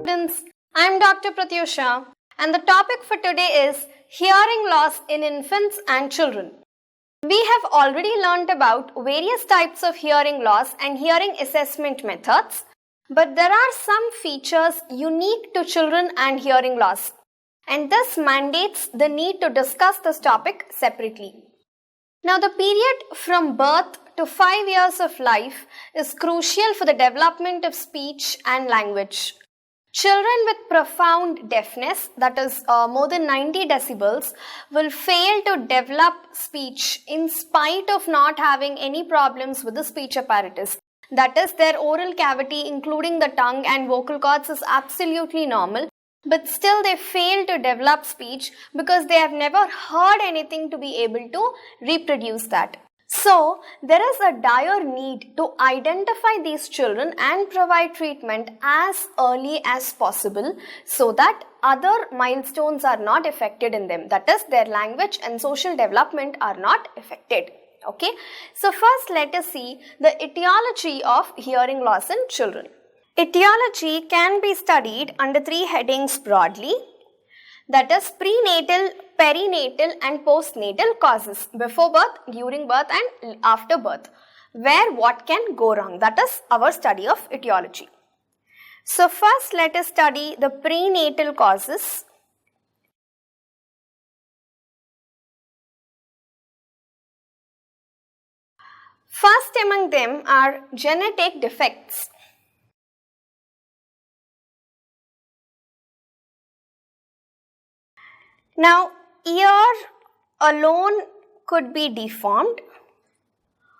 students, I am Dr. Pratyusha and the topic for today is hearing loss in infants and children. We have already learnt about various types of hearing loss and hearing assessment methods, but there are some features unique to children and hearing loss, and this mandates the need to discuss this topic separately. Now, the period from birth to 5 years of life is crucial for the development of speech and language. Children with profound deafness, that is more than 90 decibels, will fail to develop speech in spite of not having any problems with the speech apparatus. That is, their oral cavity, including the tongue and vocal cords, is absolutely normal. But still they fail to develop speech because they have never heard anything to be able to reproduce that. So, there is a dire need to identify these children and provide treatment as early as possible so that other milestones are not affected in them. That is, their language and social development are not affected. Okay. So, first let us see the etiology of hearing loss in children. Etiology can be studied under three headings broadly, that is prenatal, perinatal and postnatal causes, before birth, during birth and after birth, where what can go wrong. That is our study of etiology. So first let us study the prenatal causes. First among them are genetic defects. Now, ear alone could be deformed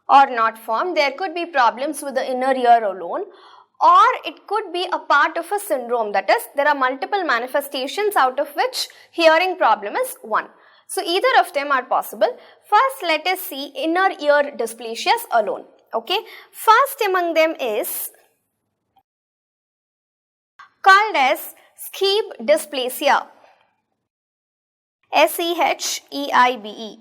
or not formed. There could be problems with the inner ear alone, or it could be a part of a syndrome. That is, there are multiple manifestations out of which hearing problem is one. So, either of them are possible. First, let us see inner ear dysplasias alone. Okay. First among them is called as Scheibe dysplasia. Scheibe.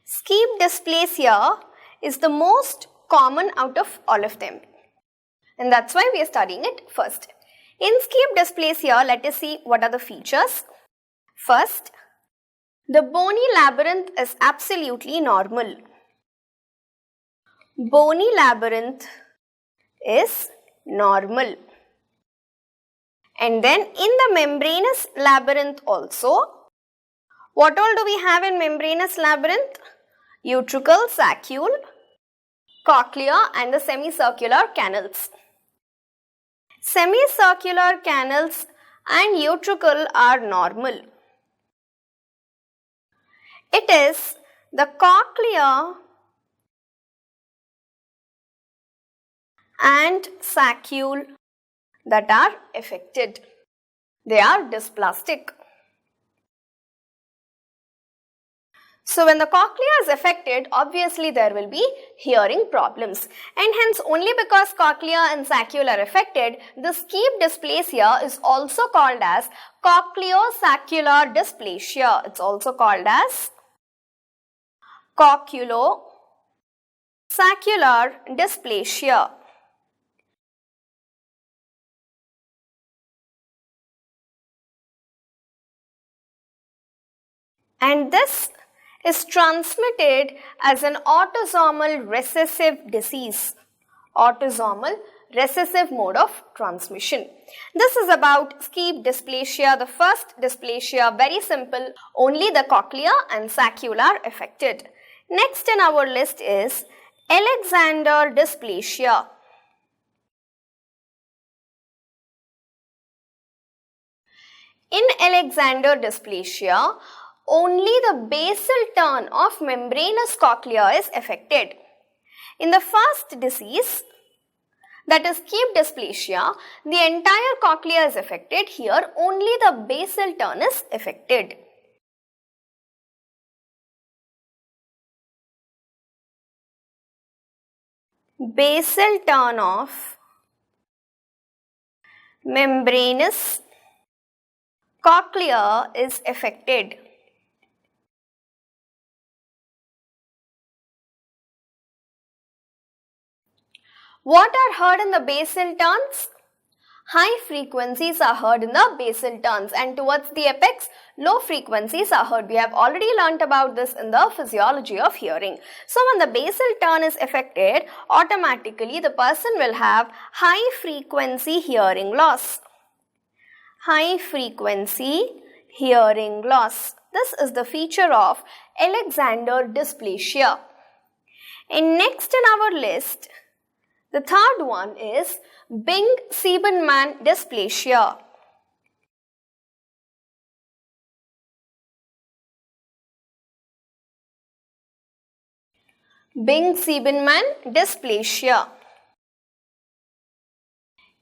Scheibe dysplasia is the most common out of all of them, and that's why we are studying it first. In Scheibe dysplasia, let us see what are the features. First, the bony labyrinth is absolutely normal. Bony labyrinth is normal. And then in the membranous labyrinth also, what all do we have in membranous labyrinth? Utricle, saccule, cochlea and the semicircular canals. Semicircular canals and utricle are normal. It is the cochlea and saccule that are affected. They are dysplastic. So, when the cochlea is affected, obviously there will be hearing problems, and hence only because cochlea and saccule are affected, the Scheibe dysplasia is also called as cochleosaccular dysplasia. It's also called as cochleosaccular dysplasia. And this is transmitted as an autosomal recessive disease, autosomal recessive mode of transmission. This is about Scheibe dysplasia, the first dysplasia, very simple, only the cochlea and saccule are affected. Next in our list is Alexander dysplasia. In Alexander dysplasia, only the basal turn of membranous cochlea is affected. In the first disease, that is Scheibe dysplasia, the entire cochlea is affected. Here, only the basal turn is affected. Basal turn of membranous cochlea is affected. What are heard in the basal turns? High frequencies are heard in the basal tones, and towards the apex, low frequencies are heard. We have already learnt about this in the physiology of hearing. So when the basal tone is affected, automatically the person will have high frequency hearing loss. High frequency hearing loss. This is the feature of Alexander dysplasia. And next in our list, the third one is Bing-Siebenmann dysplasia. Bing-Siebenmann dysplasia.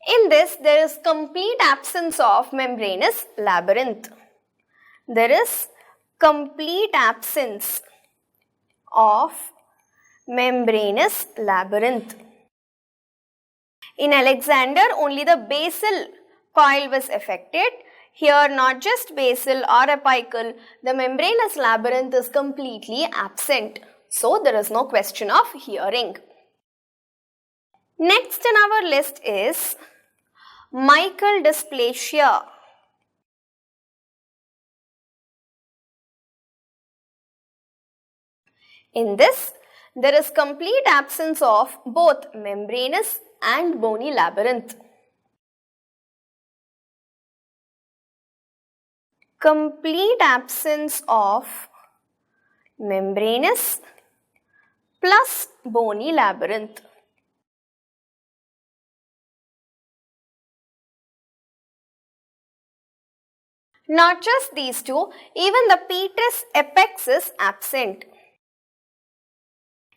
In this, there is complete absence of membranous labyrinth. There is complete absence of membranous labyrinth. In Alexander, only the basal coil was affected. Here, not just basal or apical, the membranous labyrinth is completely absent. So, there is no question of hearing. Next in our list is Michael dysplasia. In this, there is complete absence of both membranous and bony labyrinth. Complete absence of membranous plus bony labyrinth. Not just these two, even the petrous apex is absent.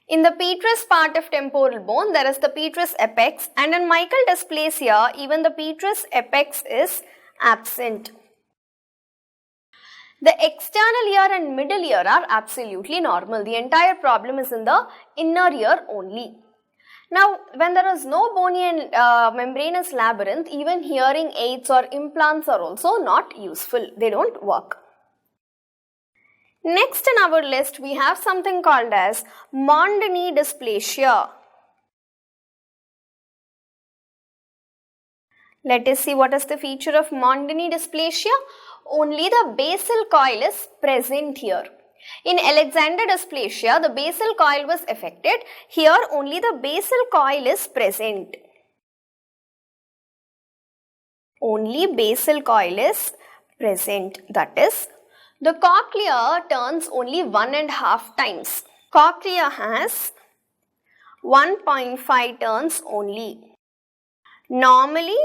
In the petrous part of temporal bone, there is the petrous apex, and in Michael dysplasia, even the petrous apex is absent. The external ear and middle ear are absolutely normal. The entire problem is in the inner ear only. Now, when there is no bony and membranous labyrinth, even hearing aids or implants are also not useful. They don't work. Next in our list, we have something called as Mondini dysplasia. Let us see what is the feature of Mondini dysplasia. Only the basal coil is present here. In Alexander dysplasia, the basal coil was affected. Here, only the basal coil is present. Only basal coil is present. That is, the cochlea turns only 1.5 times. Cochlea has 1.5 turns only. Normally,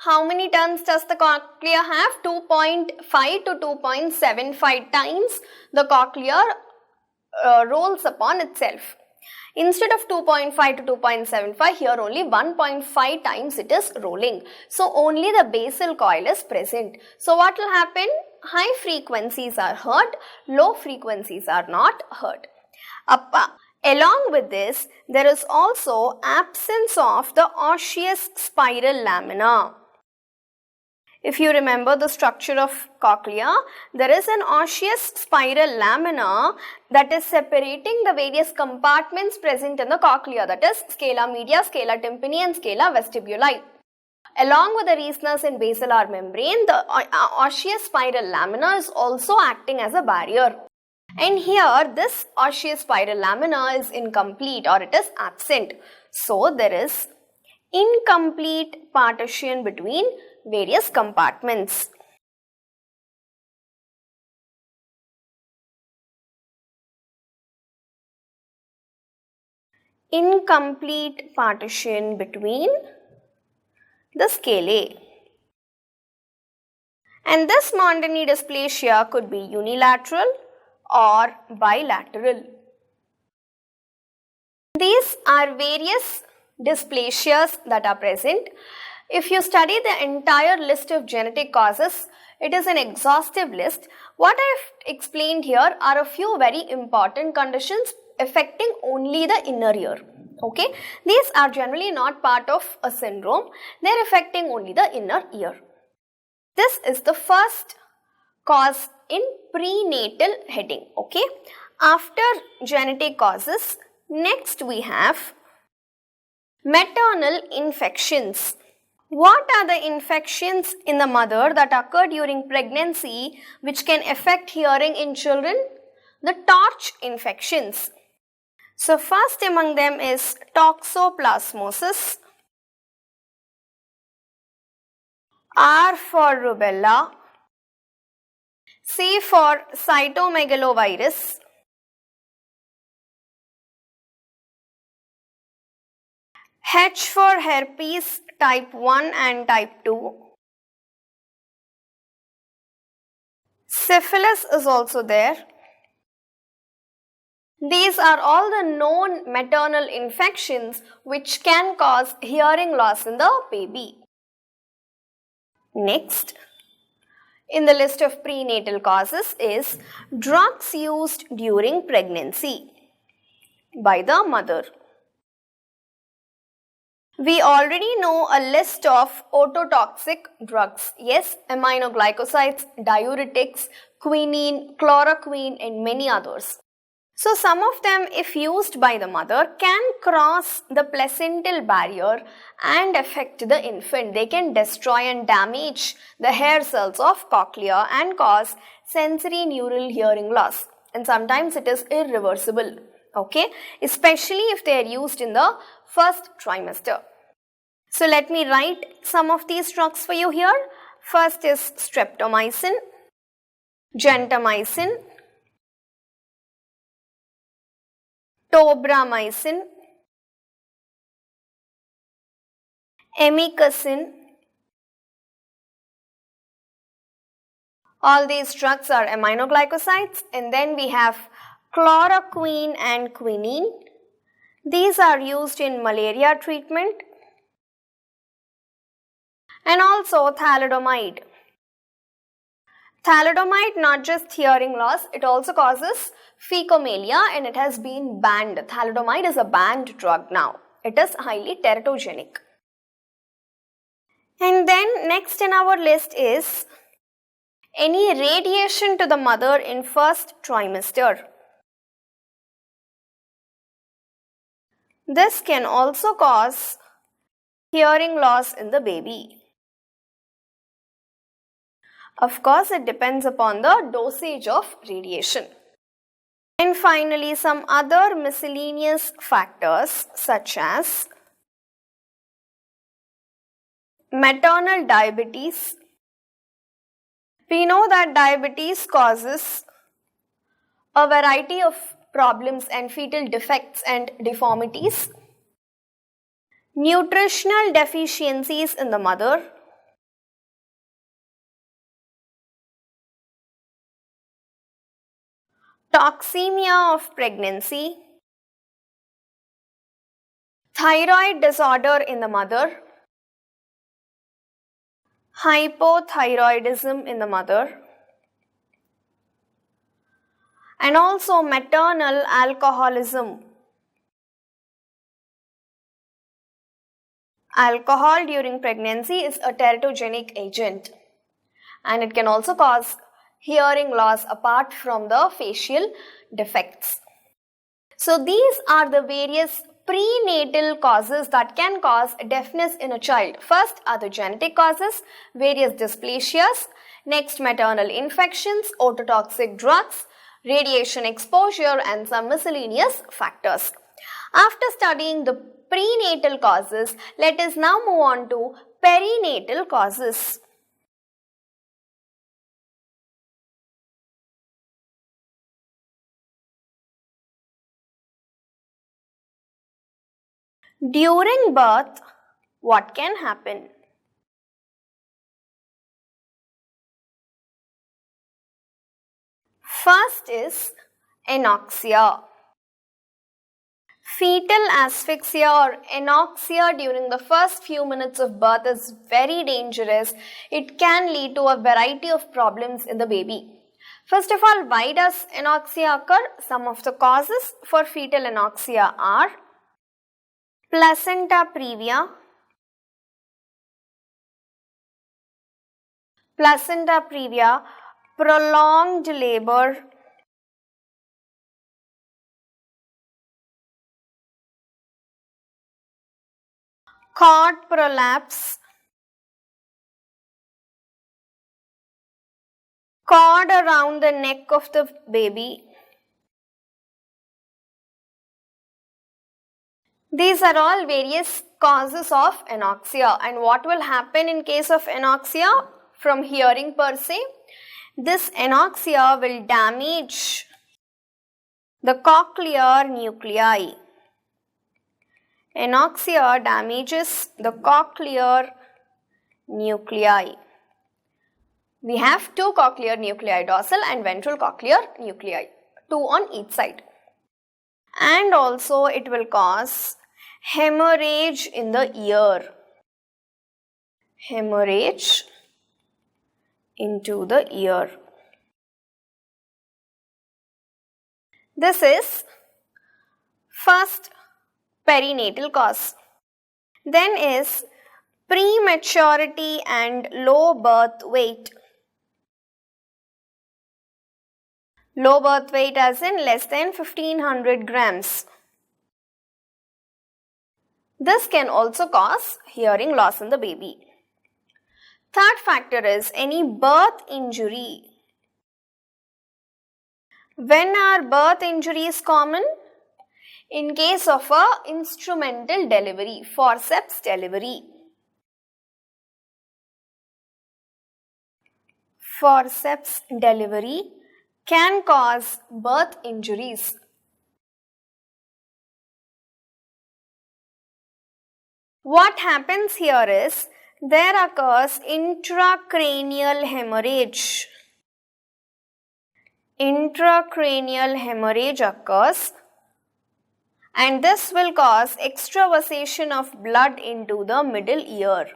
how many turns does the cochlea have? 2.5 to 2.75 times the cochlea rolls upon itself. Instead of 2.5 to 2.75, here only 1.5 times it is rolling. So, only the basal coil is present. So, what will happen? High frequencies are heard, low frequencies are not heard. Along with this, there is also absence of the osseous spiral lamina. If you remember the structure of cochlea, there is an osseous spiral lamina that is separating the various compartments present in the cochlea, that is scala media, scala tympani and scala vestibuli. Along with the rhizinous and basilar membrane, the osseous spiral lamina is also acting as a barrier. And here this osseous spiral lamina is incomplete or it is absent. So there is incomplete partition between various compartments. Incomplete partition between the scalae. And this Mondini dysplasia could be unilateral or bilateral. These are various dysplasias that are present. If you study the entire list of genetic causes, it is an exhaustive list. What I have explained here are a few very important conditions affecting only the inner ear. Okay, these are generally not part of a syndrome. They are affecting only the inner ear. This is the first cause in prenatal heading. Okay, after genetic causes, next we have maternal infections. What are the infections in the mother that occur during pregnancy which can affect hearing in children? The torch infections. So first among them is toxoplasmosis, R for rubella, C for cytomegalovirus, H for herpes type 1 and type 2. Syphilis is also there. These are all the known maternal infections which can cause hearing loss in the baby. Next, in the list of prenatal causes is drugs used during pregnancy by the mother. We already know a list of ototoxic drugs. Yes, aminoglycosides, diuretics, quinine, chloroquine and many others. So some of them, if used by the mother, can cross the placental barrier and affect the infant. They can destroy and damage the hair cells of cochlea and cause sensorineural hearing loss. And sometimes it is irreversible. Okay, especially if they are used in the first trimester. So let me write some of these drugs for you here. First is streptomycin, gentamicin, tobramycin, amikacin. All these drugs are aminoglycosides, and then we have chloroquine and quinine. These are used in malaria treatment, and also thalidomide. Thalidomide not just hearing loss, it also causes phecomalia and it has been banned. Thalidomide is a banned drug now. It is highly teratogenic. And then next in our list is any radiation to the mother in first trimester. This can also cause hearing loss in the baby. Of course, it depends upon the dosage of radiation. And finally, some other miscellaneous factors such as maternal diabetes. We know that diabetes causes a variety of problems and fetal defects and deformities. Nutritional deficiencies in the mother. Toxemia of pregnancy. Thyroid disorder in the mother. Hypothyroidism in the mother. And also maternal alcoholism. Alcohol during pregnancy is a teratogenic agent and it can also cause hearing loss apart from the facial defects. So these are the various prenatal causes that can cause deafness in a child. First are the genetic causes, various dysplasias, next maternal infections, ototoxic drugs, radiation exposure and some miscellaneous factors. After studying the prenatal causes, let us now move on to perinatal causes. During birth, what can happen? First is anoxia. Fetal asphyxia or anoxia during the first few minutes of birth is very dangerous. It can lead to a variety of problems in the baby. First of all, why does anoxia occur? Some of the causes for fetal anoxia are placenta previa, prolonged labor, cord prolapse, cord around the neck of the baby. These are all various causes of anoxia. And what will happen in case of anoxia from hearing per se? This anoxia will damage the cochlear nuclei. Anoxia damages the cochlear nuclei. We have two cochlear nuclei, dorsal and ventral cochlear nuclei, two on each side. And also it will cause hemorrhage in the ear. Hemorrhage into the ear. This is first perinatal cause. Then is prematurity and low birth weight. Low birth weight as in less than 1500 grams. This can also cause hearing loss in the baby. Third factor is any birth injury. When are birth injuries common? In case of a instrumental delivery, forceps delivery. Forceps delivery can cause birth injuries. What happens here is there occurs intracranial hemorrhage. Intracranial hemorrhage occurs, and this will cause extravasation of blood into the middle ear.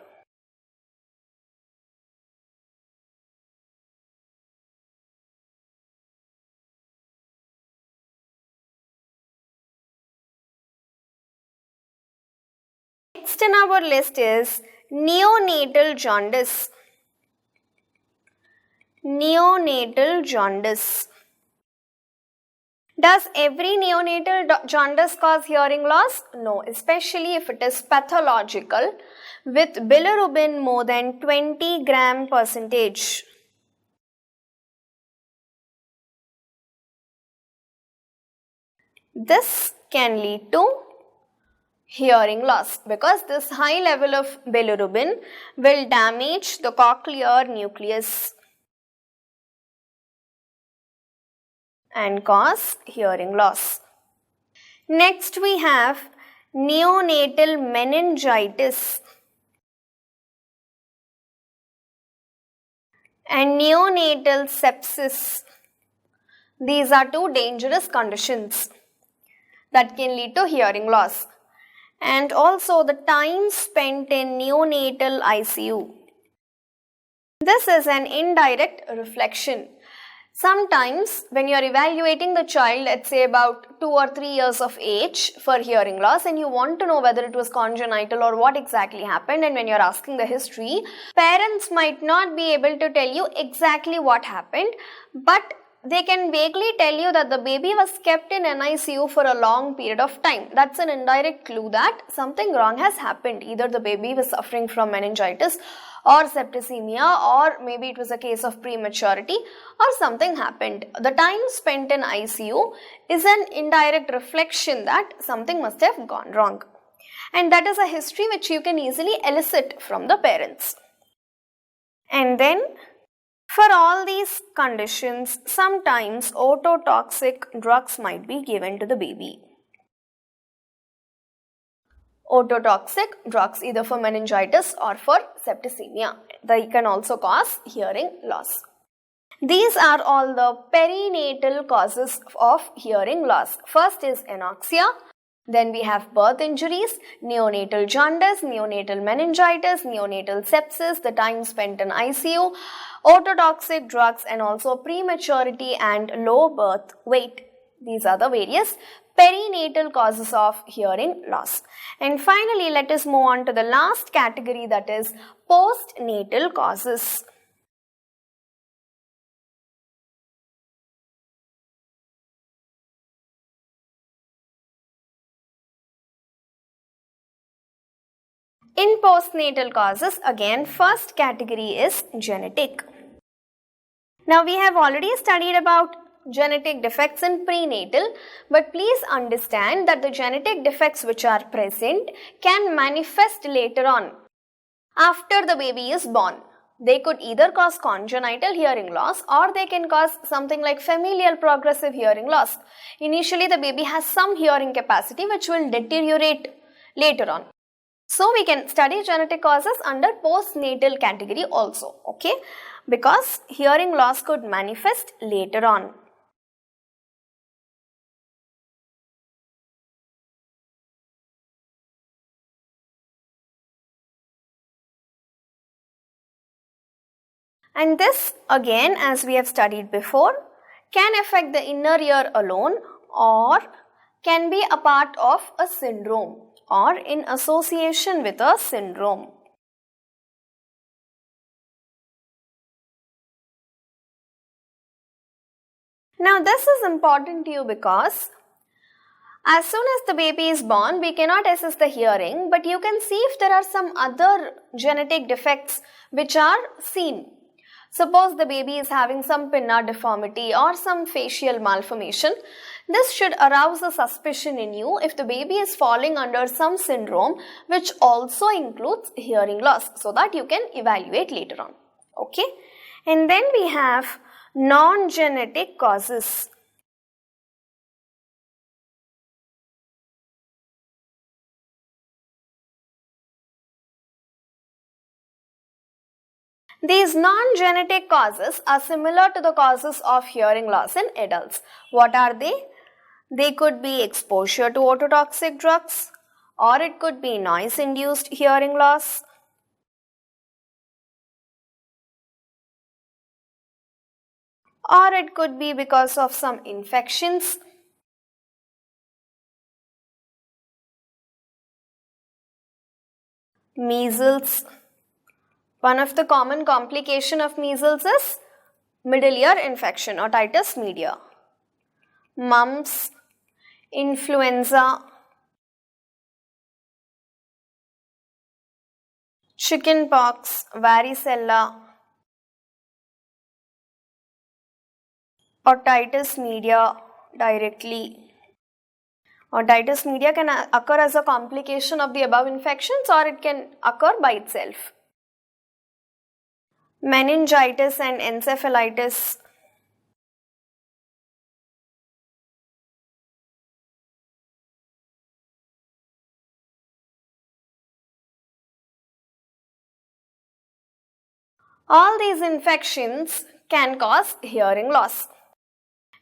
Next in our list is neonatal jaundice. Neonatal jaundice. Does every neonatal jaundice cause hearing loss? No, especially if it is pathological with bilirubin more than 20 gram percentage. This can lead to hearing loss because this high level of bilirubin will damage the cochlear nucleus and cause hearing loss. Next we have neonatal meningitis and neonatal sepsis. These are two dangerous conditions that can lead to hearing loss. And also the time spent in neonatal ICU. This is an indirect reflection. Sometimes when you are evaluating the child, let's say about 2 or 3 years of age for hearing loss, and you want to know whether it was congenital or what exactly happened, and when you are asking the history, parents might not be able to tell you exactly what happened, but they can vaguely tell you that the baby was kept in NICU for a long period of time. That's an indirect clue that something wrong has happened. Either the baby was suffering from meningitis or septicemia, or maybe it was a case of prematurity or something happened. The time spent in ICU is an indirect reflection that something must have gone wrong. And that is a history which you can easily elicit from the parents. And then for all these conditions, sometimes ototoxic drugs might be given to the baby. Ototoxic drugs either for meningitis or for septicemia. They can also cause hearing loss. These are all the perinatal causes of hearing loss. First is anoxia. Then we have birth injuries, neonatal jaundice, neonatal meningitis, neonatal sepsis, the time spent in ICU, ototoxic drugs, and also prematurity and low birth weight. These are the various perinatal causes of hearing loss. And finally, let us move on to the last category, that is postnatal causes. In postnatal causes, again, first category is genetic. Now we have already studied about genetic defects in prenatal, but please understand that the genetic defects which are present can manifest later on after the baby is born. They could either cause congenital hearing loss or they can cause something like familial progressive hearing loss. Initially the baby has some hearing capacity which will deteriorate later on. So we can study genetic causes under postnatal category also, okay, because hearing loss could manifest later on. And this again, as we have studied before, can affect the inner ear alone or can be a part of a syndrome or in association with a syndrome. Now this is important to you because as soon as the baby is born, we cannot assess the hearing, but you can see if there are some other genetic defects which are seen. Suppose the baby is having some pinna deformity or some facial malformation. This should arouse a suspicion in you if the baby is falling under some syndrome which also includes hearing loss, so that you can evaluate later on. Okay. And then we have non-genetic causes. These non-genetic causes are similar to the causes of hearing loss in adults. What are they? They could be exposure to ototoxic drugs, or it could be noise-induced hearing loss, or it could be because of some infections, measles. One of the common complications of measles is middle ear infection, otitis media, mumps, influenza, chickenpox, varicella, otitis media directly. Otitis media can occur as a complication of the above infections or it can occur by itself. Meningitis and encephalitis, all these infections can cause hearing loss.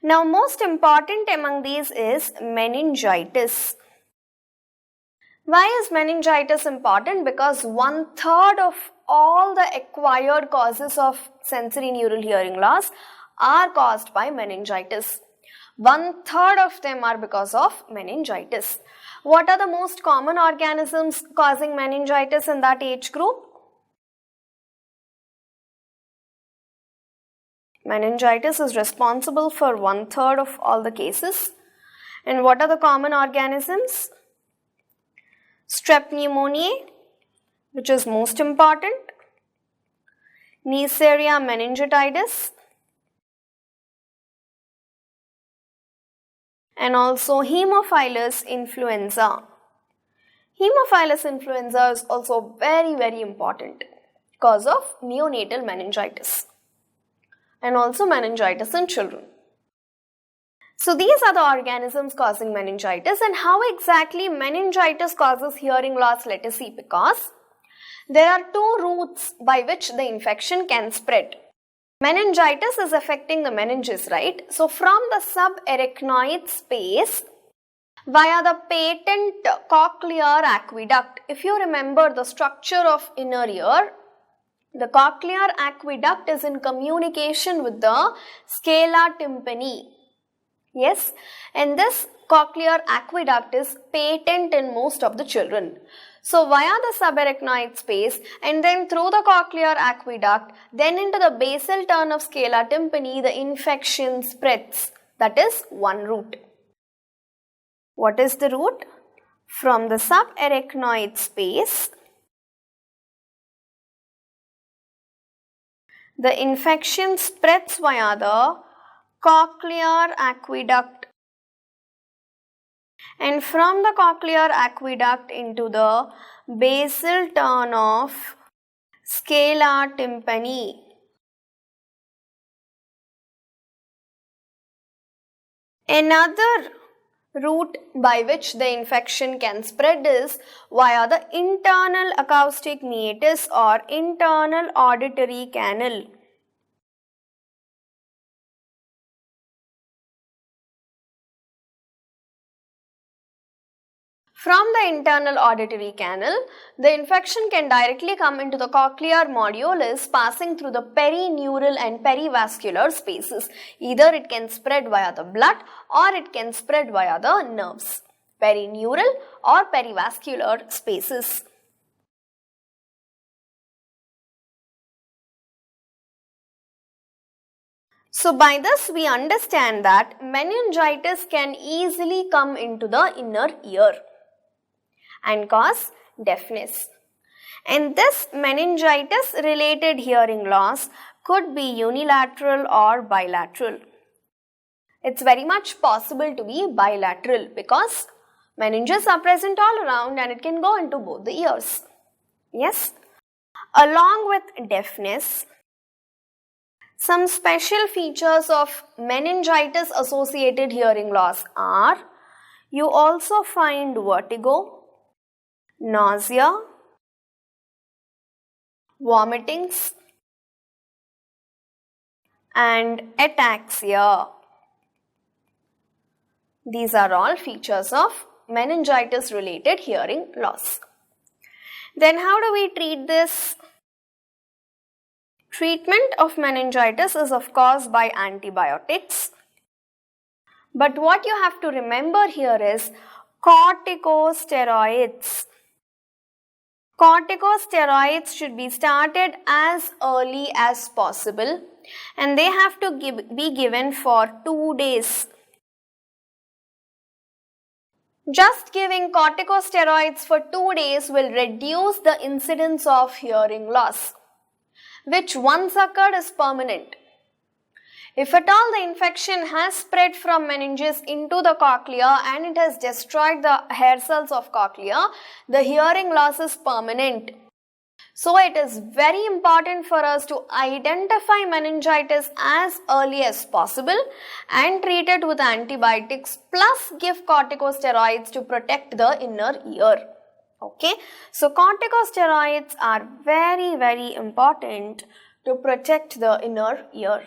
Now, most important among these is meningitis. Why is meningitis important? Because 1/3 of all the acquired causes of sensorineural hearing loss are caused by meningitis. 1/3 of them are because of meningitis. What are the most common organisms causing meningitis in that age group? Meningitis is responsible for 1/3 of all the cases. And what are the common organisms? Strep pneumoniae, which is most important, Neisseria meningitidis, and also Haemophilus influenza. Haemophilus influenza is also very important cause of neonatal meningitis and also meningitis in children. So these are the organisms causing meningitis, and how exactly meningitis causes hearing loss, let us see, because there are two routes by which the infection can spread. Meningitis is affecting the meninges, right? So from the subarachnoid space via the patent cochlear aqueduct. If you remember the structure of inner ear, the cochlear aqueduct is in communication with the scala tympani. Yes, and this cochlear aqueduct is patent in most of the children. So via the subarachnoid space and then through the cochlear aqueduct, then into the basal turn of scala tympani, the infection spreads. That is one route. What is the route? From the subarachnoid space the infection spreads via the cochlear aqueduct, and from the cochlear aqueduct into the basal turn of scala tympani. Another route by which the infection can spread is via the internal acoustic meatus or internal auditory canal. From the internal auditory canal, the infection can directly come into the cochlear modulus, passing through the perineural and perivascular spaces. Either it can spread via the blood or it can spread via the nerves, perineural or perivascular spaces. So by this we understand that meningitis can easily come into the inner ear and cause deafness. And this meningitis related hearing loss could be unilateral or bilateral. It's very much possible to be bilateral because meninges are present all around and it can go into both the ears. Yes. Along with deafness, some special features of meningitis associated hearing loss are: you also find vertigo, nausea, vomitings, and ataxia. These are all features of meningitis related hearing loss. Then how do we treat this? Treatment of meningitis is of course by antibiotics. But what you have to remember here is corticosteroids. Corticosteroids should be started as early as possible and they have to be given for 2 days. Just giving corticosteroids for 2 days will reduce the incidence of hearing loss, which once occurred is permanent. If at all the infection has spread from meninges into the cochlea and it has destroyed the hair cells of cochlea, the hearing loss is permanent. So it is very important for us to identify meningitis as early as possible and treat it with antibiotics plus give corticosteroids to protect the inner ear. Okay, so corticosteroids are very important to protect the inner ear.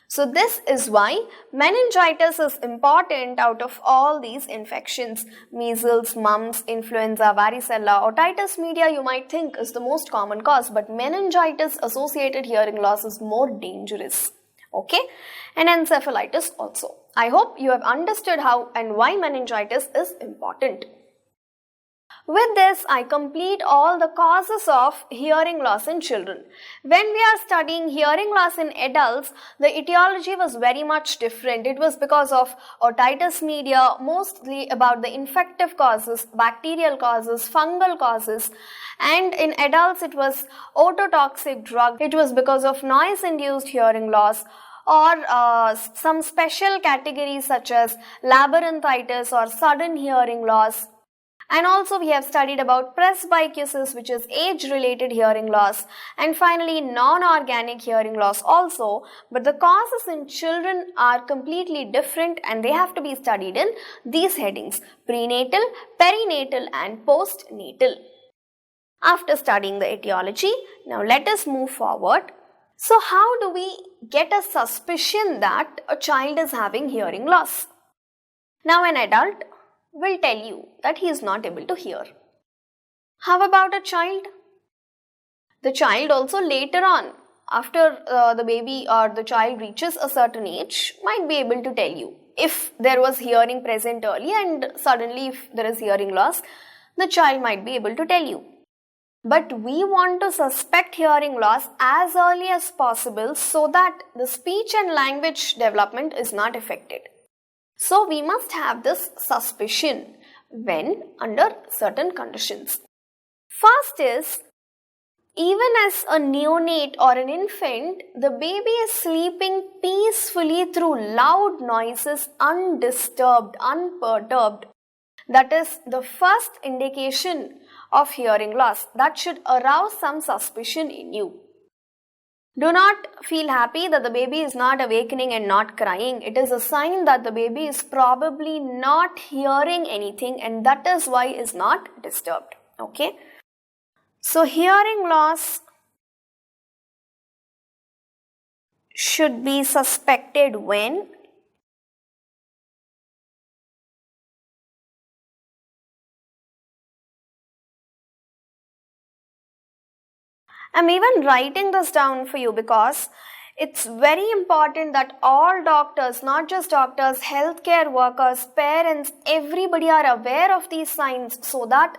So this is why meningitis is important out of all these infections. Measles, mumps, influenza, varicella, otitis media you might think is the most common cause, but meningitis associated hearing loss is more dangerous. Okay, and encephalitis also. I hope you have understood how and why meningitis is important. With this, I complete all the causes of hearing loss in children. When we are studying hearing loss in adults, the etiology was very much different. It was because of otitis media, mostly about the infective causes, bacterial causes, fungal causes. And in adults, it was ototoxic drug. It was because of noise-induced hearing loss, or some special categories such as labyrinthitis or sudden hearing loss. And also we have studied about presbycusis, which is age-related hearing loss, and finally non-organic hearing loss also. But the causes in children are completely different and they have to be studied in these headings: prenatal, perinatal and postnatal. After studying the etiology, now let us move forward. So how do we get a suspicion that a child is having hearing loss? Now an adult will tell you that he is not able to hear. How about a child? The child also later on, after the baby or the child reaches a certain age, might be able to tell you. If there was hearing present early and suddenly if there is hearing loss, the child might be able to tell you. But we want to suspect hearing loss as early as possible so that the speech and language development is not affected. So we must have this suspicion when under certain conditions. First is even as a neonate or an infant, the baby is sleeping peacefully through loud noises, undisturbed, unperturbed. That is the first indication of hearing loss. That should arouse some suspicion in you. Do not feel happy that the baby is not awakening and not crying. It is a sign that the baby is probably not hearing anything, and that is why it is not disturbed. Okay. So hearing loss should be suspected when I'm even writing this down for you because it's very important that all doctors, not just doctors, healthcare workers, parents, everybody are aware of these signs so that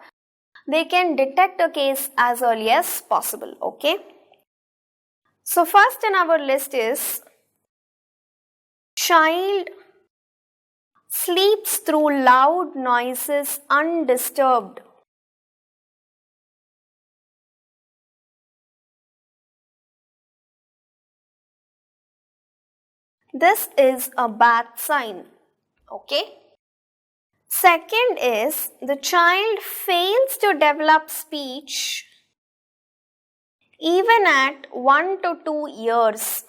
they can detect a case as early as possible. Okay. So first in our list is child sleeps through loud noises undisturbed. This is a bad sign. Okay. Second is the child fails to develop speech even at 1 to 2 years.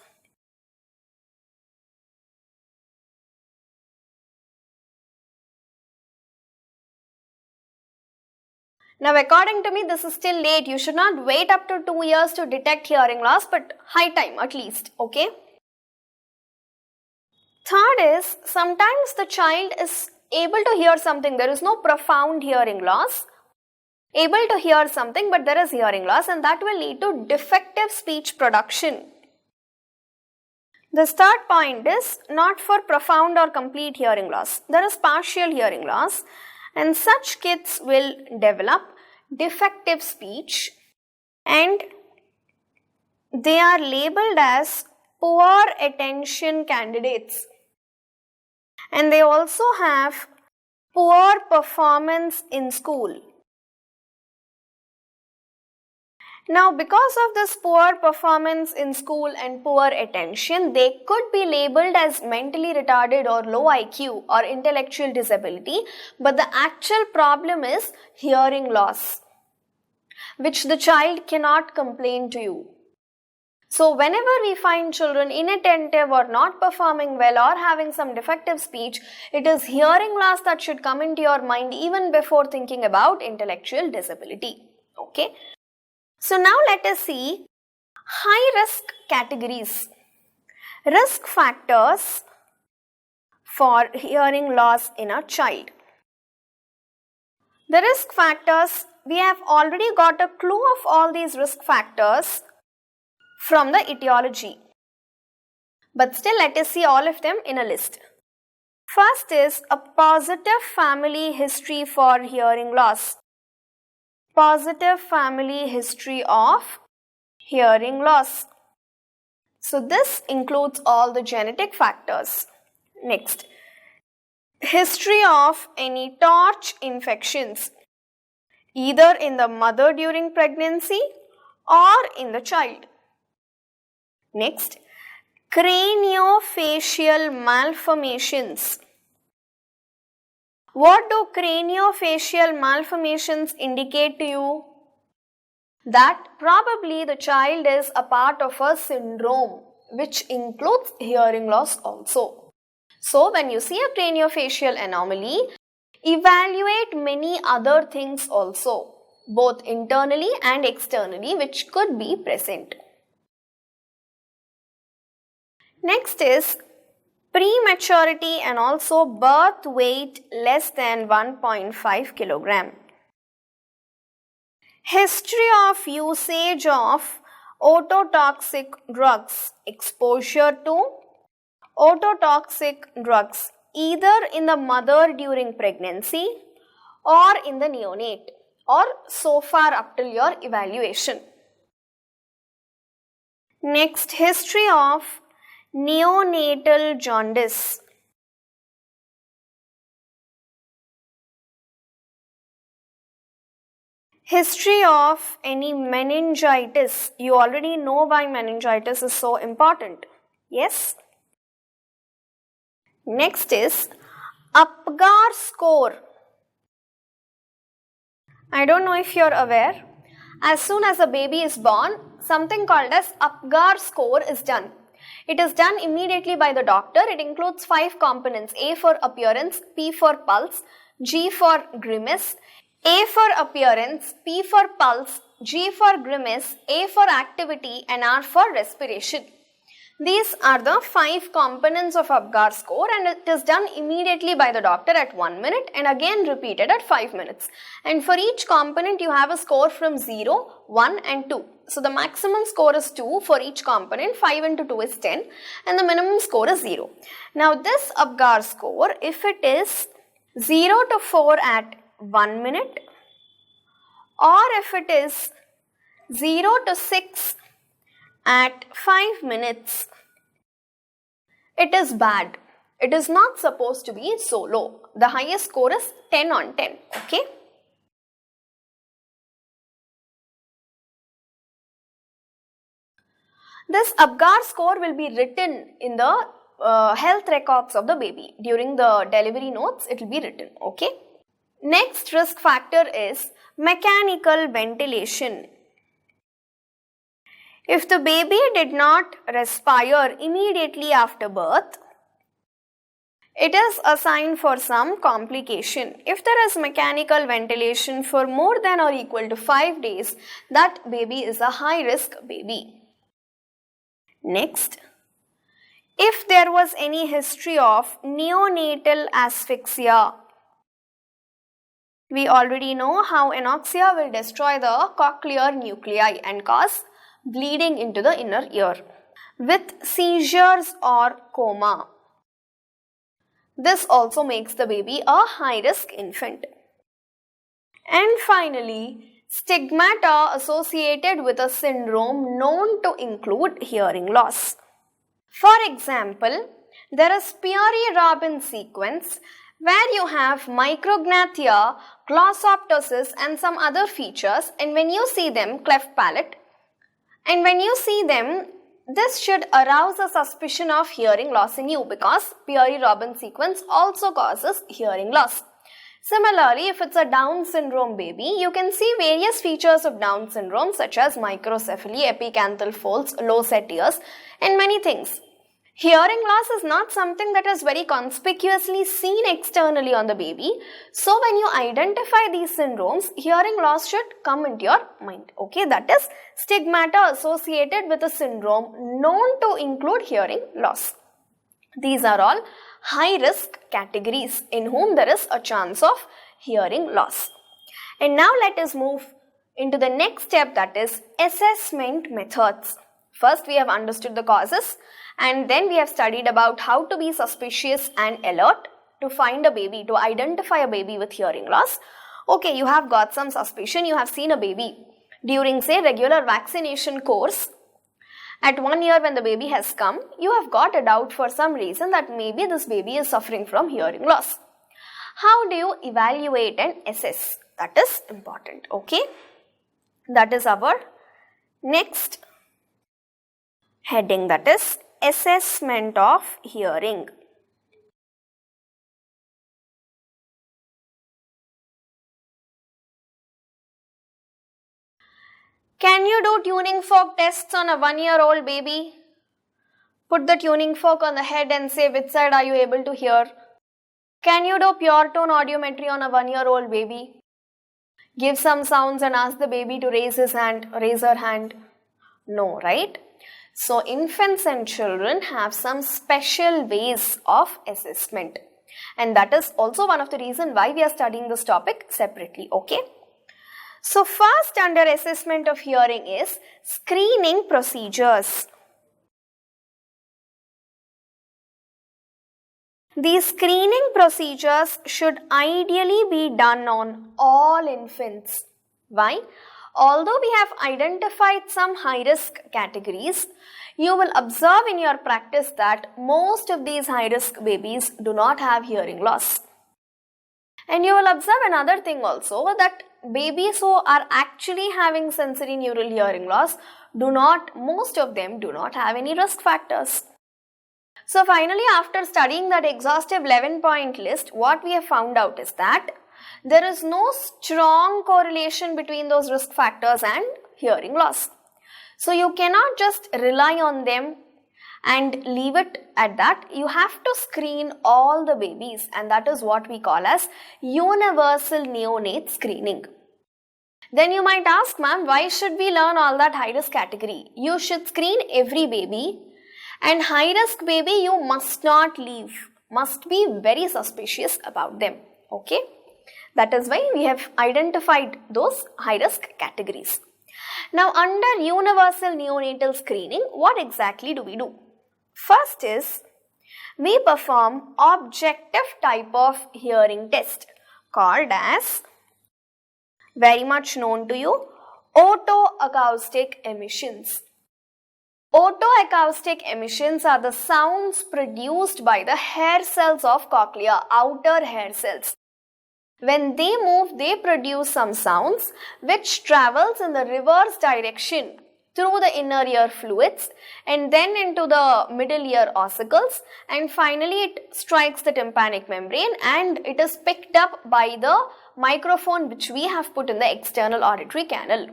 Now, according to me, this is still late. You should not wait up to 2 years to detect hearing loss, but high time at least. Okay. Third is sometimes the child is able to hear something. There is no profound hearing loss. Able to hear something, but there is hearing loss, and that will lead to defective speech production. The third point is not for profound or complete hearing loss. There is partial hearing loss, and such kids will develop defective speech, and they are labeled as poor attention candidates. And they also have poor performance in school. Now, because of this poor performance in school and poor attention, they could be labeled as mentally retarded or low IQ or intellectual disability, but the actual problem is hearing loss, which the child cannot complain to you. So, whenever we find children inattentive or not performing well or having some defective speech, it is hearing loss that should come into your mind even before thinking about intellectual disability. Okay. So, now let us see high risk categories. Risk factors for hearing loss in a child. The risk factors, we have already got a clue of all these risk factors from the etiology. But still, let us see all of them in a list. First is a positive family history for hearing loss. Positive family history of hearing loss. So, this includes all the genetic factors. Next, history of any torch infections, either in the mother during pregnancy or in the child. Next, craniofacial malformations. What do craniofacial malformations indicate to you? That probably the child is a part of a syndrome which includes hearing loss also. So, when you see a craniofacial anomaly, evaluate many other things also, both internally and externally, which could be present. Next is prematurity and also birth weight less than 1.5 kilogram. History of usage of ototoxic drugs, exposure to ototoxic drugs either in the mother during pregnancy or in the neonate or so far up till your evaluation. Next, history of neonatal jaundice. History of any meningitis. You already know why meningitis is so important. Yes? Next is Apgar score. I don't know if you're aware. As soon as a baby is born, something called as Apgar score is done. It is done immediately by the doctor. It includes 5 components: A for appearance, P for pulse, G for grimace, A for appearance, P for pulse, G for grimace, A for activity and R for respiration. These are the 5 components of Apgar score, and it is done immediately by the doctor at 1 minute and again repeated at 5 minutes. And for each component you have a score from 0, 1 and 2. So the maximum score is 2 for each component, 5 into 2 is 10 and the minimum score is 0. Now this Apgar score, if it is 0 to 4 at 1 minute or if it is 0 to 6 at 5 minutes, it is bad. It is not supposed to be so low. The highest score is 10 on 10. Okay. This Apgar score will be written in the health records of the baby. During the delivery notes, it will be written. Okay. Next risk factor is mechanical ventilation. If the baby did not respire immediately after birth, it is a sign for some complication. If there is mechanical ventilation for more than or equal to 5 days, that baby is a high risk baby. Next, if there was any history of neonatal asphyxia, we already know how anoxia will destroy the cochlear nuclei and cause bleeding into the inner ear. With seizures or coma, this also makes the baby a high-risk infant. And finally, stigmata associated with a syndrome known to include hearing loss. For example, there is Peary-Robin sequence where you have micrognathia, glossoptosis and some other features, and when you see them, cleft palate, and when you see them, this should arouse a suspicion of hearing loss in you because Peary-Robin sequence also causes hearing loss. Similarly, if it's a Down syndrome baby, you can see various features of Down syndrome such as microcephaly, epicanthal folds, low set ears and many things. Hearing loss is not something that is very conspicuously seen externally on the baby. So when you identify these syndromes, hearing loss should come into your mind. Okay, that is stigmata associated with a syndrome known to include hearing loss. These are all high risk categories in whom there is a chance of hearing loss. And now let us move into the next step, that is assessment methods. First we have understood the causes and then we have studied about how to be suspicious and alert to find a baby, to identify a baby with hearing loss. Okay, you have got some suspicion, you have seen a baby during say regular vaccination course. At 1 year when the baby has come, you have got a doubt for some reason that maybe this baby is suffering from hearing loss. How do you evaluate and assess? That is important. Okay, that is our next heading, that is assessment of hearing. Can you do tuning fork tests on a 1-year-old baby? Put the tuning fork on the head and say which side are you able to hear. Can you do pure tone audiometry on a 1-year-old baby? Give some sounds and ask the baby to raise his hand, raise her hand. No, right? So infants and children have some special ways of assessment. And that is also one of the reasons why we are studying this topic separately. Okay? So first under assessment of hearing is screening procedures. These screening procedures should ideally be done on all infants. Why? Although we have identified some high-risk categories, you will observe in your practice that most of these high-risk babies do not have hearing loss. And you will observe another thing also, that babies who are actually having sensorineural hearing loss most of them do not have any risk factors. So finally, after studying that exhaustive 11-point list, what we have found out is that there is no strong correlation between those risk factors and hearing loss. So you cannot just rely on them and leave it at that. You have to screen all the babies, and that is what we call as universal neonate screening. Then you might ask, ma'am, why should we learn all that high risk category? You should screen every baby, and high risk baby you must not leave, must be very suspicious about them. Okay, that is why we have identified those high risk categories. Now under universal neonatal screening, what exactly do we do? First is, we perform objective type of hearing test called as, very much known to you, otoacoustic emissions. Otoacoustic emissions are the sounds produced by the hair cells of cochlea, outer hair cells. When they move, they produce some sounds which travels in the reverse direction through the inner ear fluids and then into the middle ear ossicles, and finally it strikes the tympanic membrane and it is picked up by the microphone which we have put in the external auditory canal.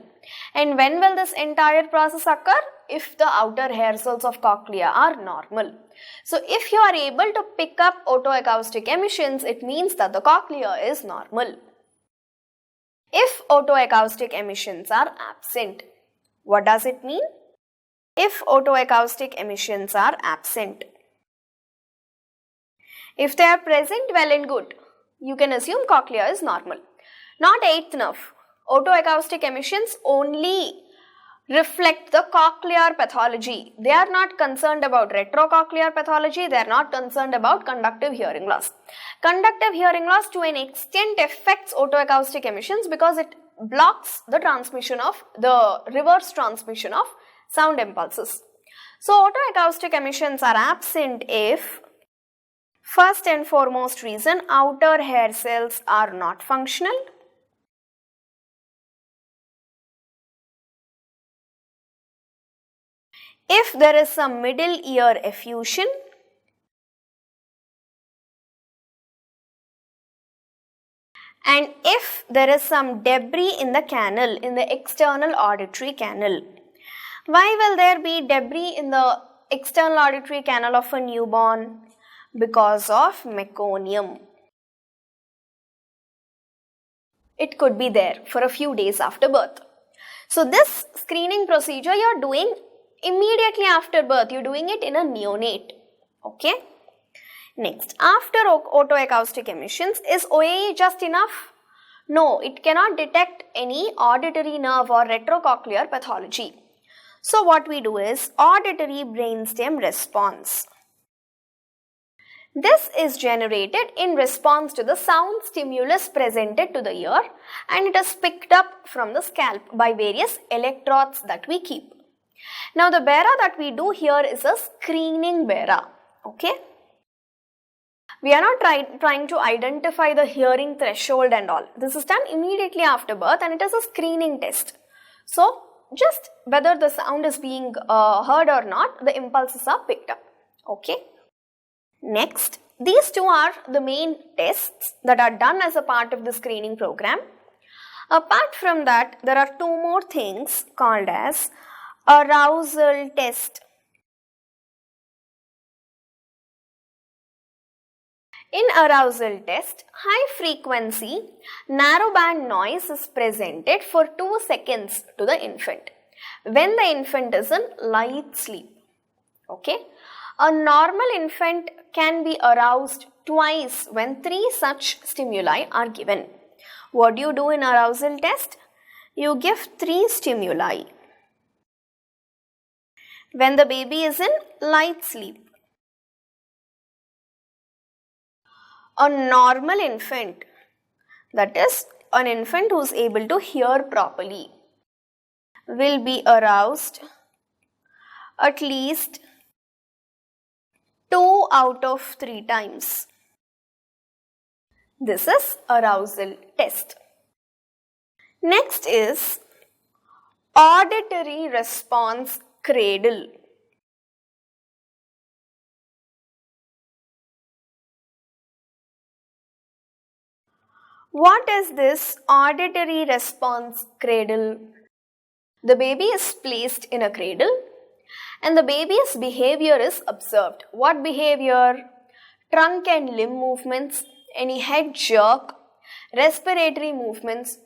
And when will this entire process occur? If the outer hair cells of cochlea are normal. So if you are able to pick up otoacoustic emissions, it means that the cochlea is normal. If otoacoustic emissions are absent, what does it mean? If otoacoustic emissions are absent, if they are present, well and good, you can assume cochlea is normal. Not eighth nerve. Otoacoustic emissions only reflect the cochlear pathology. They are not concerned about retrocochlear pathology. They are not concerned about conductive hearing loss. Conductive hearing loss to an extent affects otoacoustic emissions because it blocks the transmission of the reverse transmission of sound impulses. So otoacoustic emissions are absent if, first and foremost reason, outer hair cells are not functional. If there is some middle ear effusion, and if there is some debris in the canal, in the external auditory canal. Why will there be debris in the external auditory canal of a newborn? Because of meconium. It could be there for a few days after birth. So this screening procedure you are doing immediately after birth. You are doing it in a neonate. Okay. Next, after otoacoustic emissions, is OAE just enough? No, it cannot detect any auditory nerve or retrocochlear pathology. So what we do is auditory brainstem response. This is generated in response to the sound stimulus presented to the ear, and it is picked up from the scalp by various electrodes that we keep. Now the BERA that we do here is a screening BERA. Okay. We are not trying to identify the hearing threshold and all. This is done immediately after birth and it is a screening test. So just whether the sound is being heard or not, the impulses are picked up. Okay. Next, these two are the main tests that are done as a part of the screening program. Apart from that, there are two more things called as arousal test. In arousal test, high frequency narrowband noise is presented for 2 seconds to the infant when the infant is in light sleep. Okay. A normal infant can be aroused twice when 3 such stimuli are given. What do you do in arousal test? You give 3 stimuli when the baby is in light sleep. A normal infant, that is an infant who is able to hear properly, will be aroused at least 2 out of 3 times. This is arousal test. Next is auditory response cradle. What is this auditory response cradle? The baby is placed in a cradle and the baby's behavior is observed. What behavior? Trunk and limb movements, any head jerk, respiratory movements,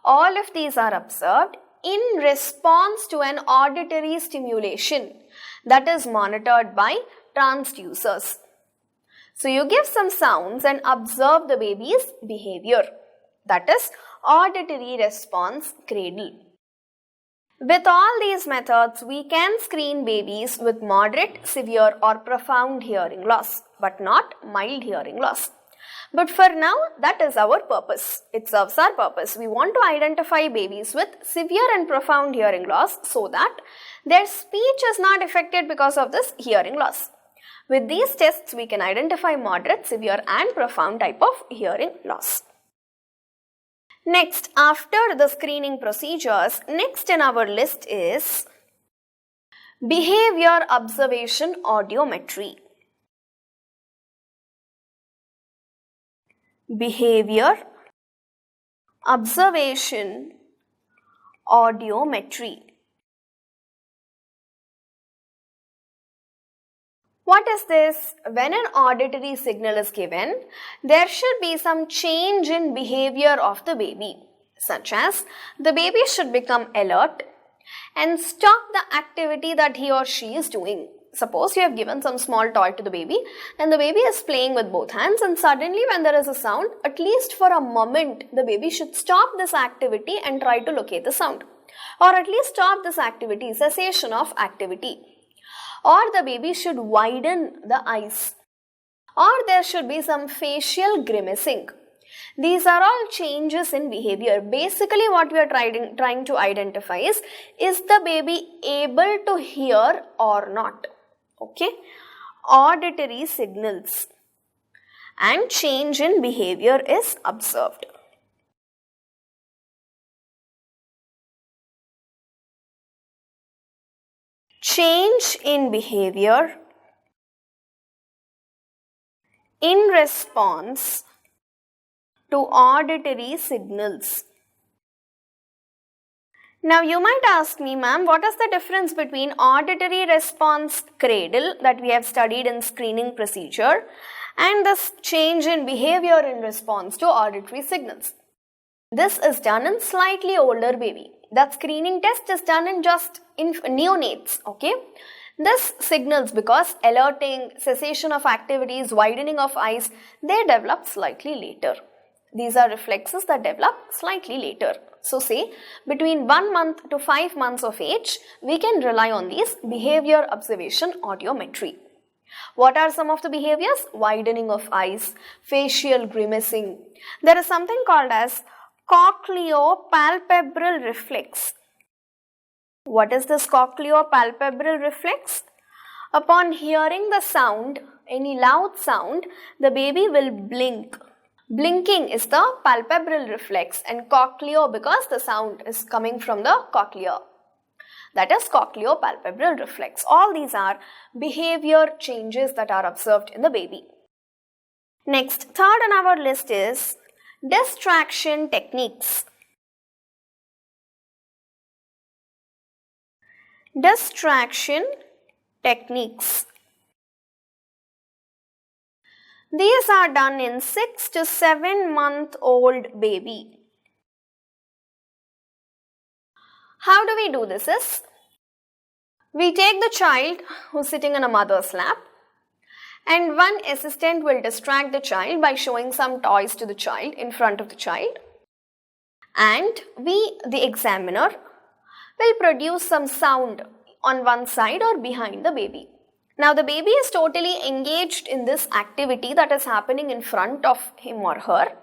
all of these are observed in response to an auditory stimulation that is monitored by transducers. So you give some sounds and observe the baby's behavior. That is auditory response cradle. With all these methods, we can screen babies with moderate, severe or profound hearing loss, but not mild hearing loss. But for now, that is our purpose. It serves our purpose. We want to identify babies with severe and profound hearing loss so that their speech is not affected because of this hearing loss. With these tests, we can identify moderate, severe and profound type of hearing loss. Next, after the screening procedures, next in our list is behavior observation audiometry. Behavior observation audiometry. What is this? When an auditory signal is given, there should be some change in behavior of the baby, such as the baby should become alert and stop the activity that he or she is doing. Suppose you have given some small toy to the baby and the baby is playing with both hands, and suddenly when there is a sound, at least for a moment, the baby should stop this activity and try to locate the sound, or at least stop this activity, cessation of activity. Or the baby should widen the eyes, or there should be some facial grimacing. These are all changes in behavior. Basically what we are trying to identify is the baby able to hear or not? Okay, auditory signals and change in behavior is observed. Change in behavior in response to auditory signals. Now you might ask me, ma'am, what is the difference between auditory response cradle that we have studied in screening procedure and this change in behavior in response to auditory signals? This is done in slightly older baby. That screening test is done in just in neonates, okay? This signals because alerting, cessation of activities, widening of eyes, they develop slightly later. These are reflexes that develop slightly later. So say between 1 month to 5 months of age, we can rely on these behavior observation audiometry. What are some of the behaviors? Widening of eyes, facial grimacing. There is something called as cochleopalpebral reflex. What is this cochleopalpebral reflex? Upon hearing the sound, any loud sound, the baby will blink. Blinking is the palpebral reflex, and cochleo because the sound is coming from the cochlea. That is cochleopalpebral reflex. All these are behavior changes that are observed in the baby. Next, third on our list is distraction techniques. Distraction techniques. These are done in 6 to 7 month old baby. How do we do this is, we take the child who is sitting in a mother's lap and one assistant will distract the child by showing some toys to the child in front of the child, and we, the examiner, will produce some sound on one side or behind the baby. Now the baby is totally engaged in this activity that is happening in front of him or her,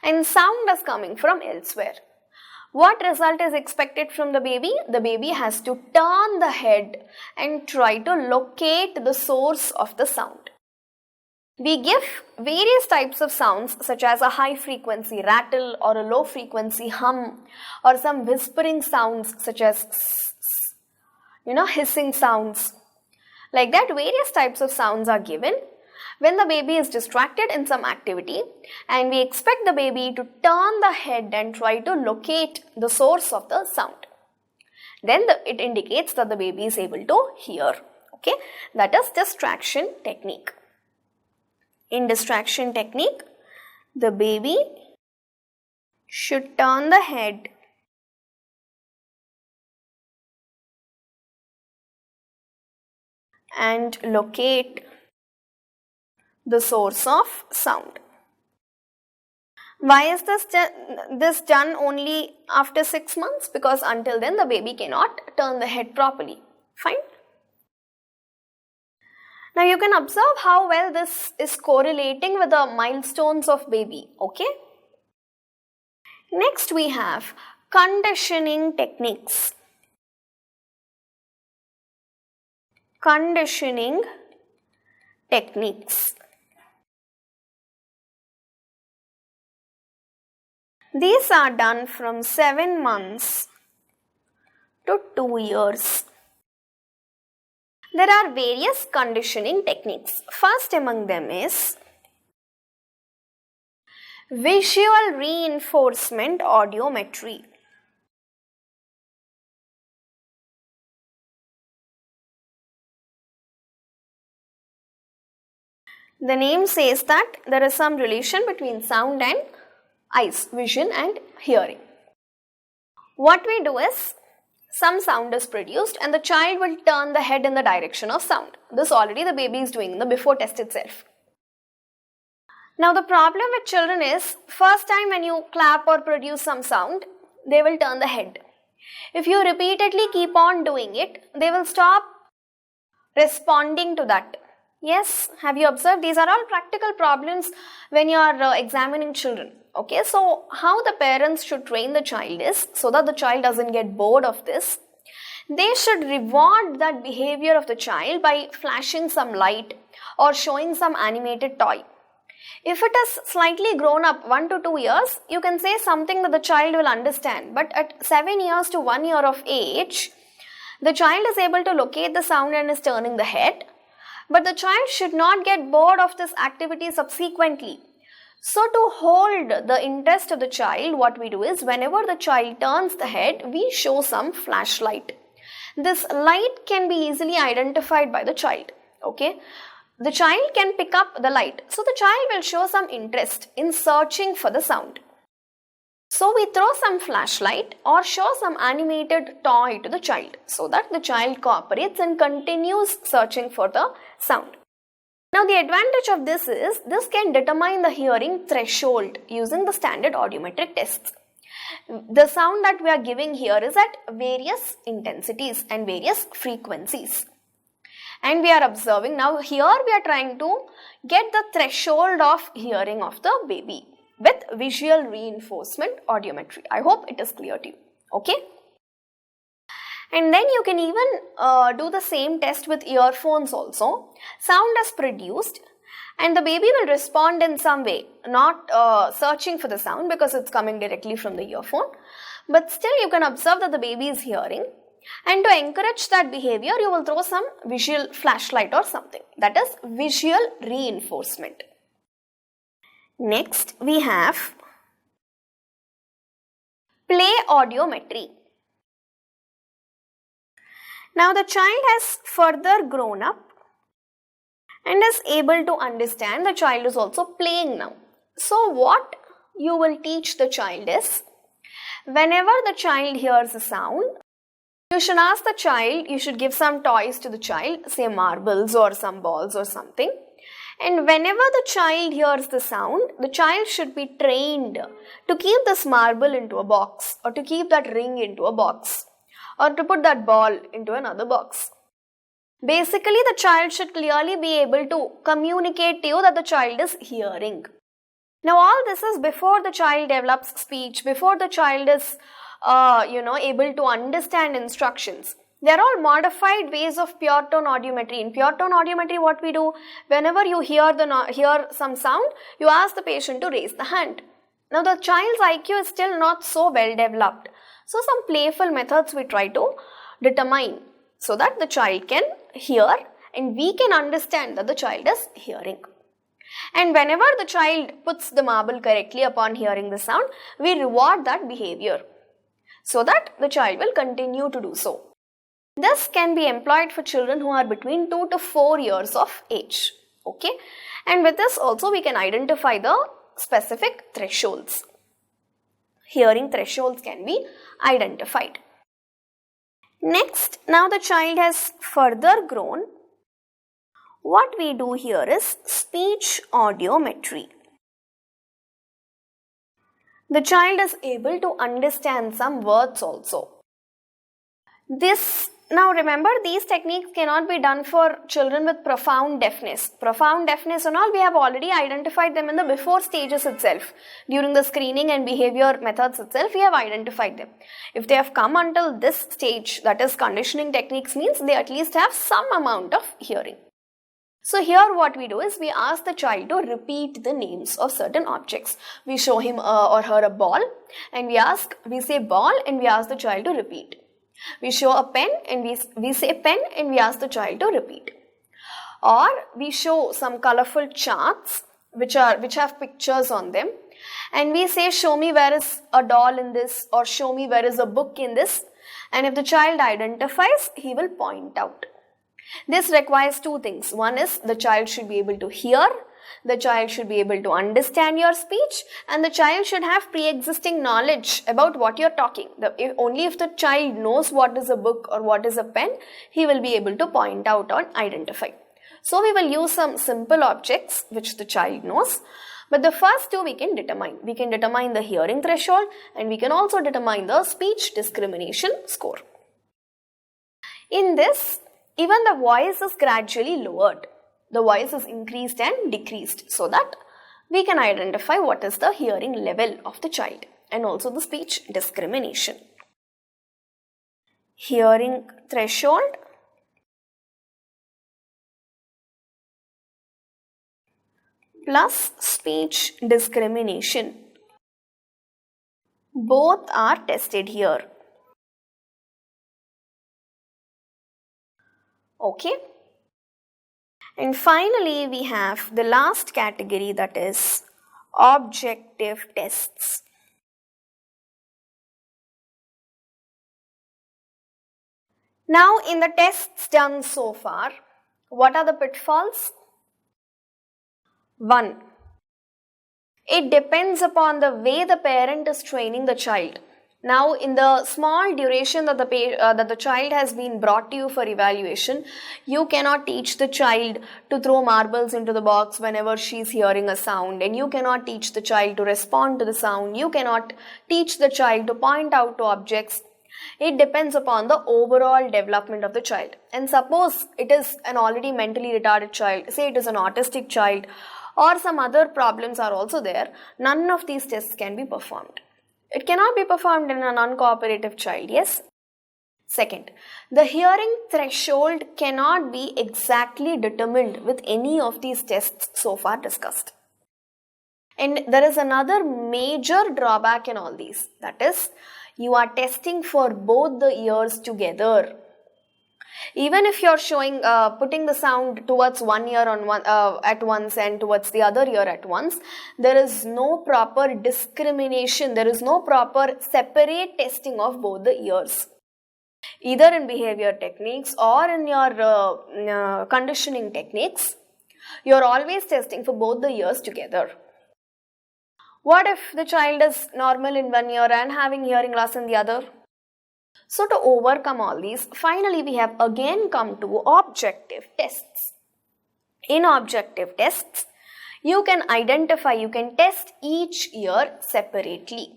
and sound is coming from elsewhere. What result is expected from the baby? The baby has to turn the head and try to locate the source of the sound. We give various types of sounds such as a high frequency rattle or a low frequency hum or some whispering sounds such as hissing sounds. Like that, various types of sounds are given when the baby is distracted in some activity, and we expect the baby to turn the head and try to locate the source of the sound. Then it indicates that the baby is able to hear. Okay, that is distraction technique. In distraction technique, the baby should turn the head and locate the source of sound. Why is this done only after 6 months? Because until then the baby cannot turn the head properly. Fine. Now you can observe how well this is correlating with the milestones of baby. Okay. Next we have conditioning techniques. Conditioning techniques. These are done from 7 months to 2 years. There are various conditioning techniques. First among them is visual reinforcement audiometry. The name says that there is some relation between sound and eyes, vision and hearing. What we do is, some sound is produced and the child will turn the head in the direction of sound. This already the baby is doing in the before test itself. Now the problem with children is, first time when you clap or produce some sound, they will turn the head. If you repeatedly keep on doing it, they will stop responding to that. Yes, have you observed? These are all practical problems when you are examining children. Okay, so how the parents should train the child is, so that the child doesn't get bored of this, they should reward that behavior of the child by flashing some light or showing some animated toy. If it is slightly grown up, 1 to 2 years, you can say something that the child will understand. But at 7 years to 1 year of age, the child is able to locate the sound and is turning the head. But the child should not get bored of this activity subsequently. So to hold the interest of the child, what we do is, whenever the child turns the head, we show some flashlight. This light can be easily identified by the child. Okay, the child can pick up the light. So the child will show some interest in searching for the sound. So we throw some flashlight or show some animated toy to the child, so that the child cooperates and continues searching for the sound. Now the advantage of this is, this can determine the hearing threshold using the standard audiometric tests. The sound that we are giving here is at various intensities and various frequencies. And we are observing, now here we are trying to get the threshold of hearing of the baby with visual reinforcement audiometry. I hope it is clear to you. Okay. And then you can even do the same test with earphones also. Sound is produced and the baby will respond in some way, not searching for the sound because it's coming directly from the earphone. But still you can observe that the baby is hearing, and to encourage that behavior, you will throw some visual flashlight or something. That is visual reinforcement. Next we have play audiometry. Now the child has further grown up and is able to understand. The child is also playing now. So what you will teach the child is, whenever the child hears a sound, you should ask the child, you should give some toys to the child, say marbles or some balls or something. And whenever the child hears the sound, the child should be trained to keep this marble into a box, or to keep that ring into a box, or to put that ball into another box. Basically, the child should clearly be able to communicate to you that the child is hearing. Now, all this is before the child develops speech, before the child is able to understand instructions. They are all modified ways of pure tone audiometry. In pure tone audiometry, what we do, whenever you hear some sound, you ask the patient to raise the hand. Now the child's IQ is still not so well developed. So some playful methods we try to determine so that the child can hear and we can understand that the child is hearing. And whenever the child puts the marble correctly upon hearing the sound, we reward that behavior so that the child will continue to do so. This can be employed for children who are between 2 to 4 years of age. Okay, and with this also we can identify the specific thresholds. Hearing thresholds can be identified. Next, now the child has further grown. What we do here is speech audiometry. The child is able to understand some words also. Now remember, these techniques cannot be done for children with profound deafness. Profound deafness and all, we have already identified them in the before stages itself. During the screening and behavior methods itself, we have identified them. If they have come until this stage, that is conditioning techniques, means they at least have some amount of hearing. So here what we do is we ask the child to repeat the names of certain objects. We show him or her a ball and we say ball and we ask the child to repeat. We show a pen and we say pen and we ask the child to repeat. Or we show some colorful charts which have pictures on them and we say show me where is a doll in this or show me where is a book in this, and if the child identifies, he will point out. This requires two things. One is the child should be able to hear, the child should be able to understand your speech, and the child should have pre-existing knowledge about what you're talking. Only if the child knows what is a book or what is a pen, he will be able to point out or identify. So we will use some simple objects which the child knows. But the first two we can determine. We can determine the hearing threshold and we can also determine the speech discrimination score. In this, even the voice is gradually lowered. The voice is increased and decreased so that we can identify what is the hearing level of the child and also the speech discrimination. Hearing threshold plus speech discrimination. Both are tested here. Okay. And finally, we have the last category, that is objective tests. Now, in the tests done so far, what are the pitfalls? 1. It depends upon the way the parent is training the child. Now, in the small duration that the child has been brought to you for evaluation, you cannot teach the child to throw marbles into the box whenever she is hearing a sound, and you cannot teach the child to respond to the sound. You cannot teach the child to point out to objects. It depends upon the overall development of the child. And suppose it is an already mentally retarded child, say it is an autistic child, or some other problems are also there, none of these tests can be performed. It cannot be performed in a non-cooperative child, yes? Second, the hearing threshold cannot be exactly determined with any of these tests so far discussed. And there is another major drawback in all these, that is, you are testing for both the ears together. Even if you are showing, putting the sound towards one ear at once and towards the other ear at once, there is no proper discrimination, there is no proper separate testing of both the ears. Either in behavior techniques or in your conditioning techniques, you are always testing for both the ears together. What if the child is normal in one ear and having hearing loss in the other? So to overcome all these, finally we have again come to objective tests. In objective tests, you can test each ear separately.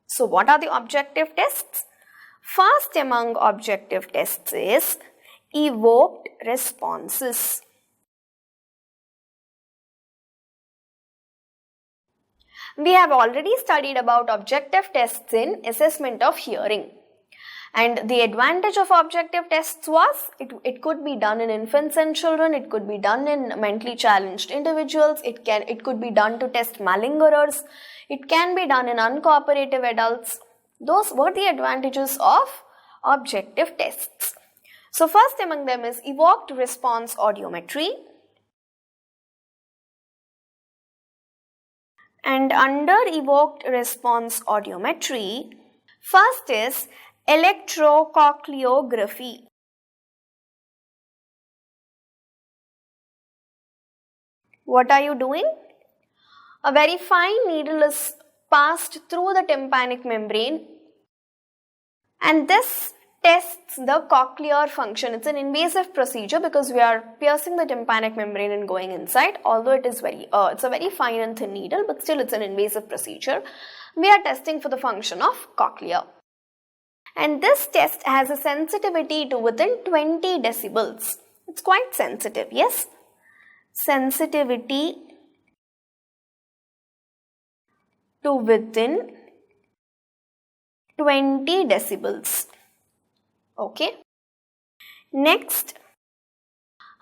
So what are the objective tests? First among objective tests is evoked responses. We have already studied about objective tests in assessment of hearing. And the advantage of objective tests was it could be done in infants and children, it could be done in mentally challenged individuals, it could be done to test malingerers, it can be done in uncooperative adults. Those were the advantages of objective tests. So first among them is evoked response audiometry. And under evoked response audiometry, first is electrocochleography. What are you doing? A very fine needle is passed through the tympanic membrane, and this tests the cochlear function. It's an invasive procedure because we are piercing the tympanic membrane and going inside. Although it's a very fine and thin needle, but still it's an invasive procedure. We are testing for the function of cochlear. And this test has a sensitivity to within 20 decibels. It's quite sensitive, yes? Sensitivity to within 20 decibels. Okay. Next,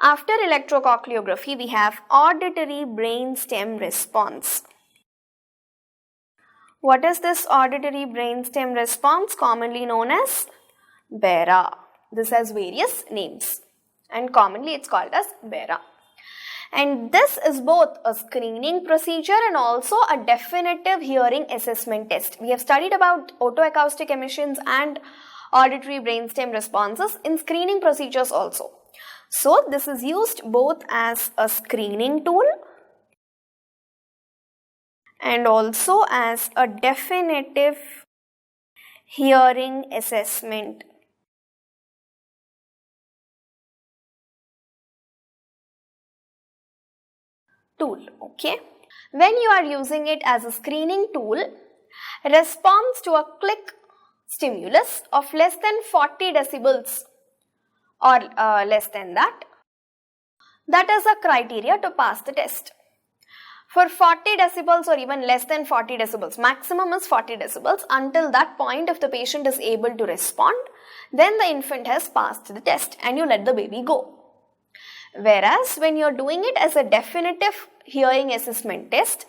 after electrocochleography, we have auditory brainstem response. What is this auditory brainstem response, commonly known as BERA? This has various names and commonly it's called as BERA. And this is both a screening procedure and also a definitive hearing assessment test. We have studied about otoacoustic emissions and auditory brainstem responses in screening procedures also. So this is used both as a screening tool and also as a definitive hearing assessment. Tool, okay. When you are using it as a screening tool, response to a click stimulus of less than 40 decibels or less than that is a criteria to pass the test. For 40 decibels or even less than 40 decibels, maximum is 40 decibels, until that point if the patient is able to respond, then the infant has passed the test and you let the baby go. Whereas when you are doing it as a definitive hearing assessment test,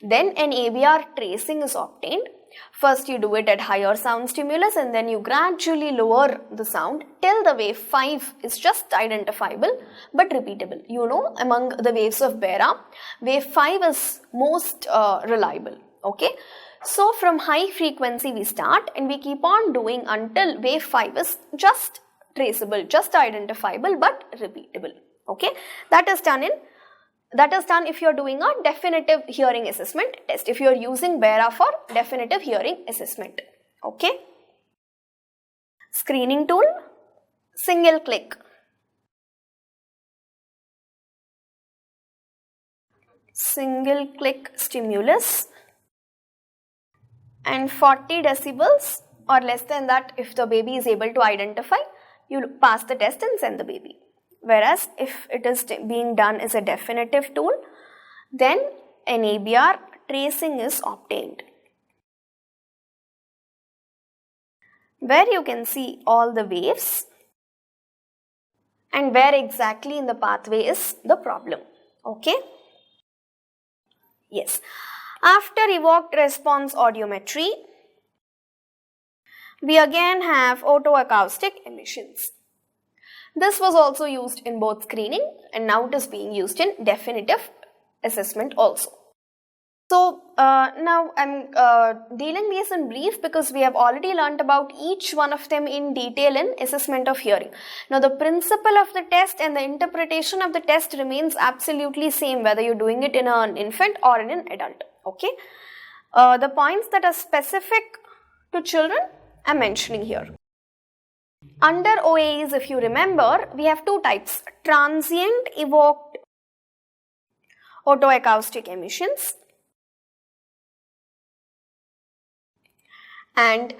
then an ABR tracing is obtained. First you do it at higher sound stimulus and then you gradually lower the sound till the wave 5 is just identifiable but repeatable. You know, among the waves of BERA, wave 5 is most reliable. Okay. So from high frequency we start and we keep on doing until wave 5 is just traceable, just identifiable but repeatable. Okay. That is done if you are doing a definitive hearing assessment test, if you are using BERA for definitive hearing assessment. Okay. Screening tool, single click. Single click stimulus and 40 decibels or less than that if the baby is able to identify, you pass the test and send the baby. Whereas if it is being done as a definitive tool, then an ABR tracing is obtained, where you can see all the waves and where exactly in the pathway is the problem. Okay? Yes. After evoked response audiometry, we again have otoacoustic emissions. This was also used in both screening and now it is being used in definitive assessment also. So now I'm dealing these in brief because we have already learnt about each one of them in detail in assessment of hearing. Now the principle of the test and the interpretation of the test remains absolutely same whether you're doing it in an infant or in an adult. Okay. The points that are specific to children I'm mentioning here. Under OAEs, if you remember, we have two types: transient evoked otoacoustic emissions and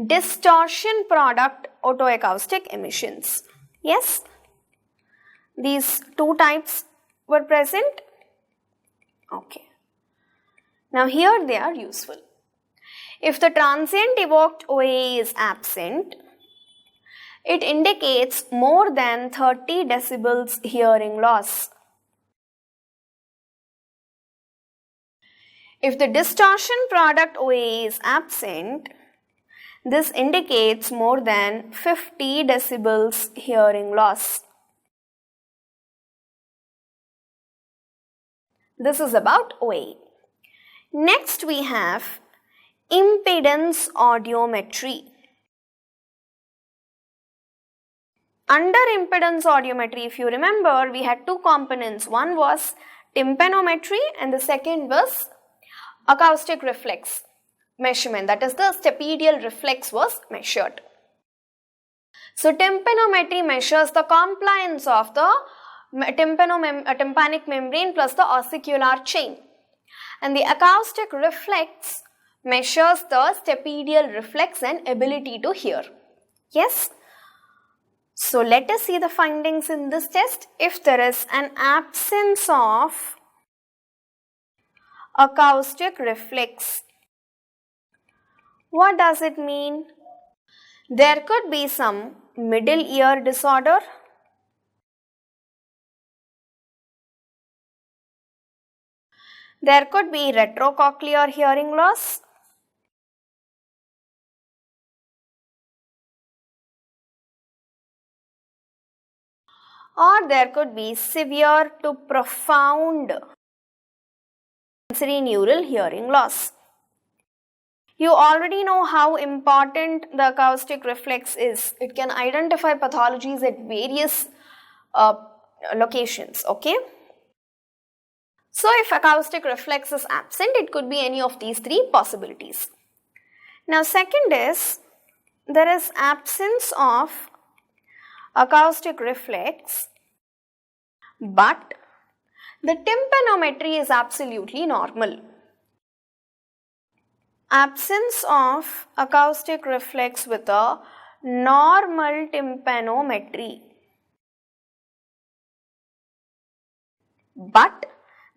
distortion product otoacoustic emissions. Yes, these two types were present. Okay. Now here they are useful. If the transient evoked OAE is absent, It indicates more than 30 decibels hearing loss. If the distortion product OA is absent, this indicates more than 50 decibels hearing loss. This is about OA. Next we have impedance audiometry. Under impedance audiometry, if you remember, we had two components. One was tympanometry and the second was acoustic reflex measurement, that is the stapedial reflex was measured. So tympanometry measures the compliance of the tympanic membrane plus the ossicular chain, and the acoustic reflex measures the stapedial reflex and ability to hear. Yes? So let us see the findings in this test. If there is an absence of acoustic reflex, what does it mean? There could be some middle ear disorder, there could be retrocochlear hearing loss, or there could be severe to profound sensorineural hearing loss. You already know how important the acoustic reflex is. It can identify pathologies at various locations, okay? So if acoustic reflex is absent, it could be any of these three possibilities. Now second is, there is absence of acoustic reflex, but the tympanometry is absolutely normal. Absence of acoustic reflex with a normal tympanometry, but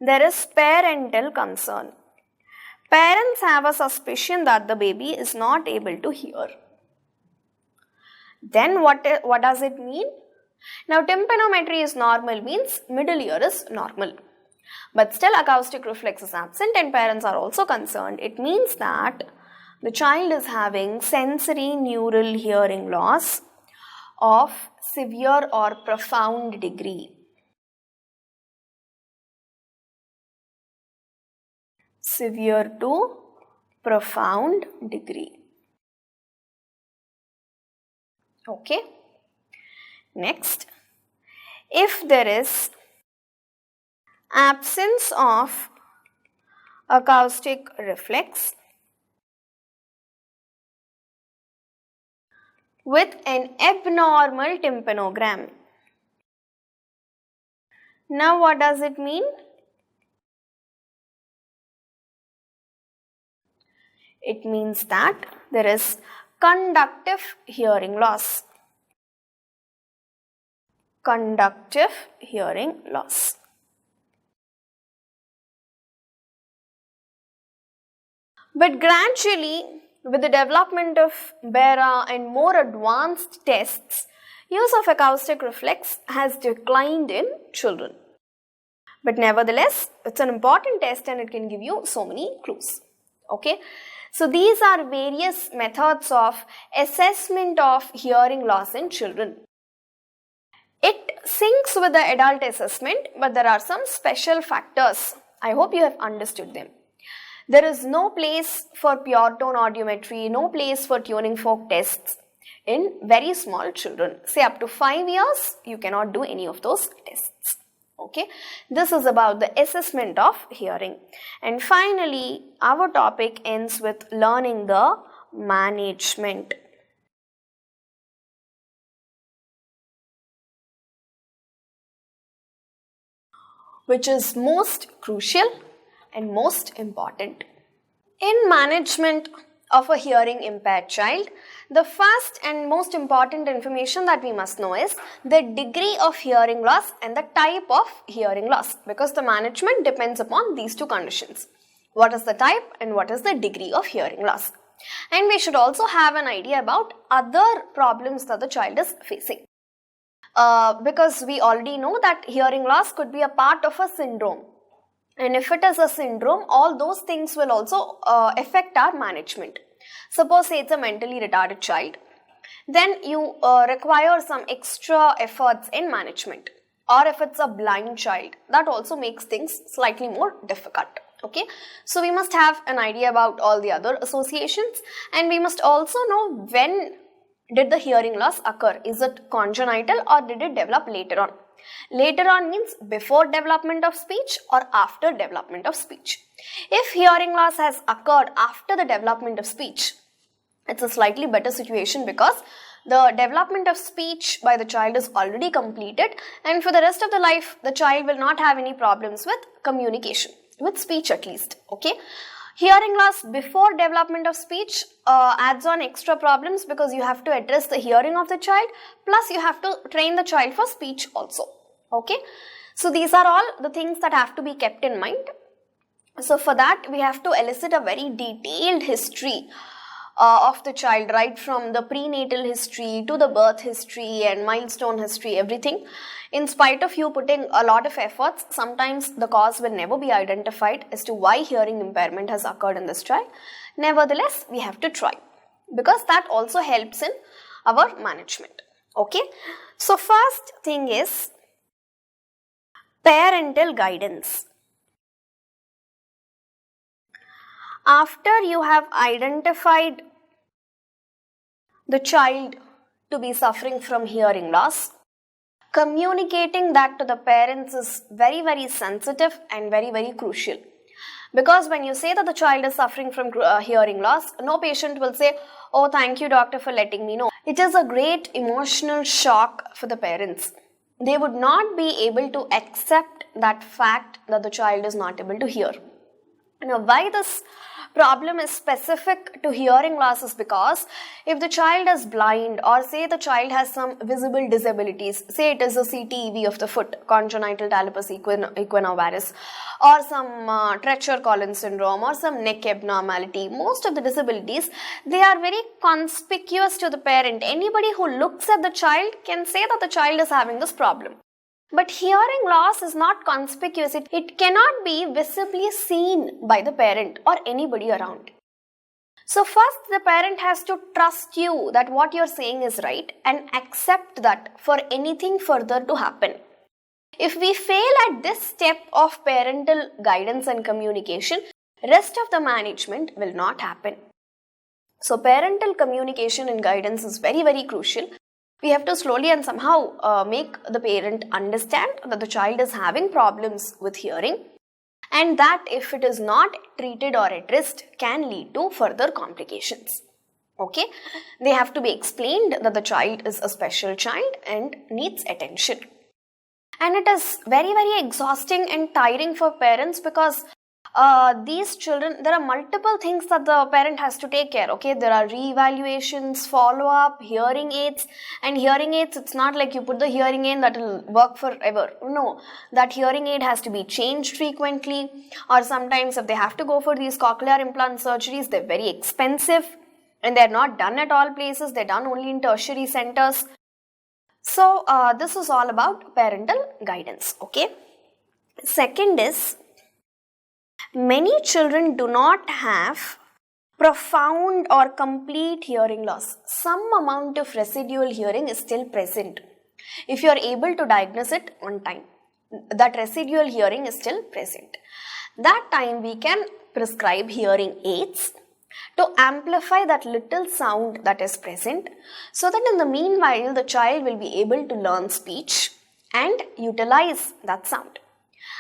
there is parental concern. Parents have a suspicion that the baby is not able to hear. Then what does it mean? Now tympanometry is normal means middle ear is normal. But still acoustic reflex is absent and parents are also concerned. It means that the child is having sensorineural hearing loss of severe or profound degree. Severe to profound degree. Okay. Next, if there is absence of acoustic reflex with an abnormal tympanogram. Now what does it mean? It means that there is conductive hearing loss. Conductive hearing loss. But gradually, with the development of BERA and more advanced tests, use of acoustic reflex has declined in children. But nevertheless, it's an important test and it can give you so many clues. Okay. So these are various methods of assessment of hearing loss in children. It syncs with the adult assessment, but there are some special factors. I hope you have understood them. There is no place for pure tone audiometry, no place for tuning fork tests in very small children. Say up to 5 years, you cannot do any of those tests. Okay, this is about the assessment of hearing. And finally, our topic ends with learning the management. Which is most crucial and most important. In management of a hearing impaired child, the first and most important information that we must know is the degree of hearing loss and the type of hearing loss, because the management depends upon these two conditions. What is the type and what is the degree of hearing loss? And we should also have an idea about other problems that the child is facing. Because we already know that hearing loss could be a part of a syndrome. And if it is a syndrome, all those things will also affect our management. Suppose say it's a mentally retarded child, then you require some extra efforts in management. Or if it's a blind child, that also makes things slightly more difficult. Okay, so we must have an idea about all the other associations, and we must also know when did the hearing loss occur. Is it congenital or did it develop later on? Later on means before development of speech or after development of speech. If hearing loss has occurred after the development of speech, it's a slightly better situation because the development of speech by the child is already completed, and for the rest of the life, the child will not have any problems with communication, with speech at least. Okay. Hearing loss before development of speech adds on extra problems because you have to address the hearing of the child, plus you have to train the child for speech also. Okay. So these are all the things that have to be kept in mind. So for that, we have to elicit a very detailed history of the child, right from the prenatal history to the birth history and milestone history, everything. In spite of you putting a lot of efforts, sometimes the cause will never be identified as to why hearing impairment has occurred in this child. Nevertheless, we have to try because that also helps in our management. Okay. So first thing is parental guidance. After you have identified the child to be suffering from hearing loss, communicating that to the parents is very, very sensitive and very, very crucial. Because when you say that the child is suffering from hearing loss, no patient will say, "Oh, thank you doctor for letting me know." It is a great emotional shock for the parents. They would not be able to accept that fact that the child is not able to hear. Now, why this problem is specific to hearing loss is because if the child is blind or say the child has some visible disabilities, say it is a CTEV of the foot, congenital talipes equinovarus, or some Treacher Collins syndrome or some neck abnormality, most of the disabilities, they are very conspicuous to the parent. Anybody who looks at the child can say that the child is having this problem. But hearing loss is not conspicuous. It cannot be visibly seen by the parent or anybody around. So first the parent has to trust you that what you're saying is right and accept that for anything further to happen. If we fail at this step of parental guidance and communication, rest of the management will not happen. So parental communication and guidance is very, very crucial. We have to slowly and somehow make the parent understand that the child is having problems with hearing and that if it is not treated or addressed can lead to further complications. Okay, they have to be explained that the child is a special child and needs attention. And it is very, very exhausting and tiring for parents because these children, there are multiple things that the parent has to take care. Okay, there are re-evaluations, follow-up, hearing aids, and hearing aids, it's not like you put the hearing aid that will work forever. No, that hearing aid has to be changed frequently, or sometimes if they have to go for these cochlear implant surgeries, they're very expensive and they're not done at all places, they're done only in tertiary centers. So this is all about parental guidance. Okay, second is, many children do not have profound or complete hearing loss. Some amount of residual hearing is still present. If you are able to diagnose it on time, that residual hearing is still present. That time we can prescribe hearing aids to amplify that little sound that is present, so that in the meanwhile the child will be able to learn speech and utilize that sound.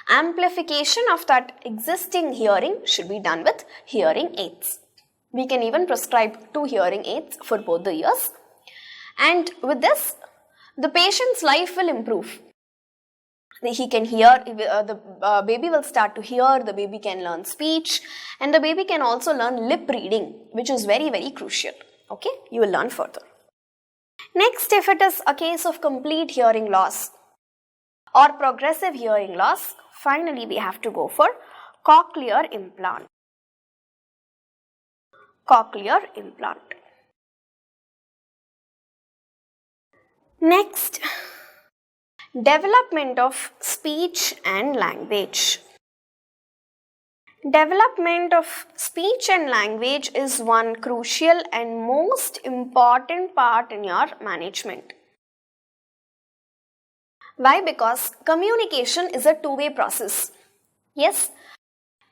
Amplification of that existing hearing should be done with hearing aids. We can even prescribe 2 hearing aids for both the ears, and with this the patient's life will improve. He can hear, the baby will start to hear, the baby can learn speech, and the baby can also learn lip reading, which is very, very crucial. Okay, you will learn further. Next, if it is a case of complete hearing loss or progressive hearing loss, finally we have to go for cochlear implant. cochlear implant. Next, development of speech and language. Development of speech and language is one crucial and most important part in your management. Why? Because communication is a two-way process. Yes,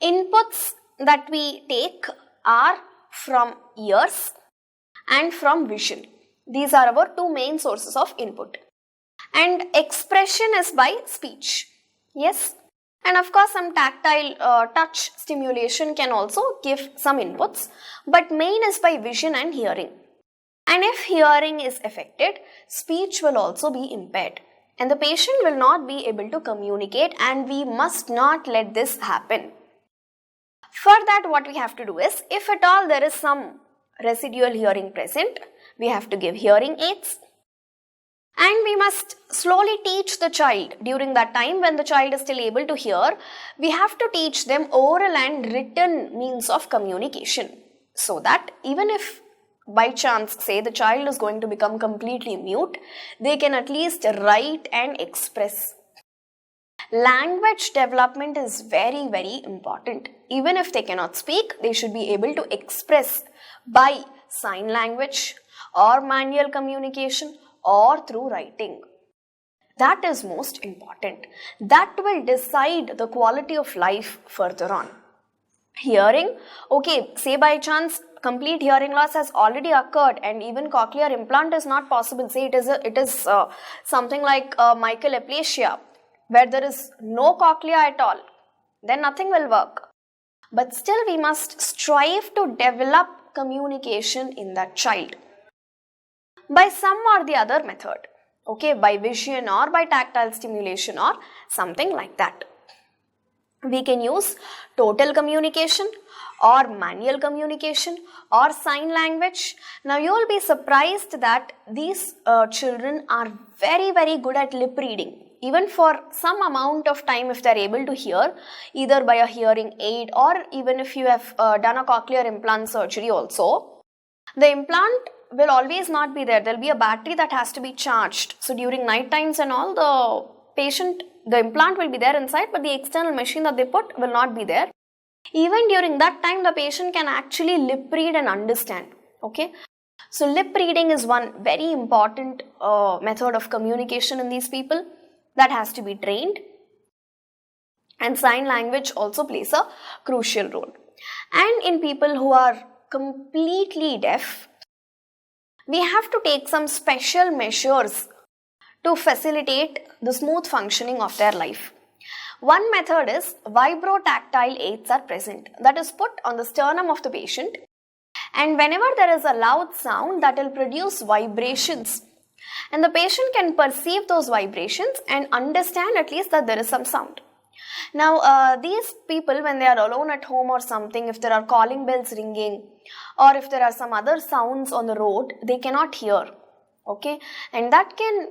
inputs that we take are from ears and from vision. These are our two main sources of input. And expression is by speech. Yes. And of course, some tactile touch stimulation can also give some inputs, but main is by vision and hearing. And if hearing is affected, speech will also be impaired, and the patient will not be able to communicate, and we must not let this happen. For that, what we have to do is, if at all there is some residual hearing present, we have to give hearing aids. And we must slowly teach the child during that time when the child is still able to hear. We have to teach them oral and written means of communication, so that even if by chance, say, the child is going to become completely mute, they can at least write and express. Language development is very, very important. Even if they cannot speak, they should be able to express by sign language or manual communication or through writing. That is most important. That will decide the quality of life further on. Hearing, okay, say by chance complete hearing loss has already occurred and even cochlear implant is not possible. Say it is something like mycoloplasia, where there is no cochlea at all, then nothing will work. But still we must strive to develop communication in that child by some or the other method, okay, by vision or by tactile stimulation or something like that. We can use total communication or manual communication or sign language. Now you will be surprised that these children are very, very good at lip reading. Even for some amount of time, if they are able to hear, either by a hearing aid or even if you have done a cochlear implant surgery also, the implant will always not be there. There will be a battery that has to be charged. So during night times and all, the implant will be there inside, but the external machine that they put will not be there. Even during that time, the patient can actually lip read and understand. Okay. So lip reading is one very important method of communication in these people that has to be trained. And sign language also plays a crucial role. And in people who are completely deaf, we have to take some special measures to facilitate the smooth functioning of their life. One method is vibrotactile aids are present, that is put on the sternum of the patient, and whenever there is a loud sound, that will produce vibrations, and the patient can perceive those vibrations and understand at least that there is some sound. Now these people, when they are alone at home or something, if there are calling bells ringing or if there are some other sounds on the road, they cannot hear, okay, and that can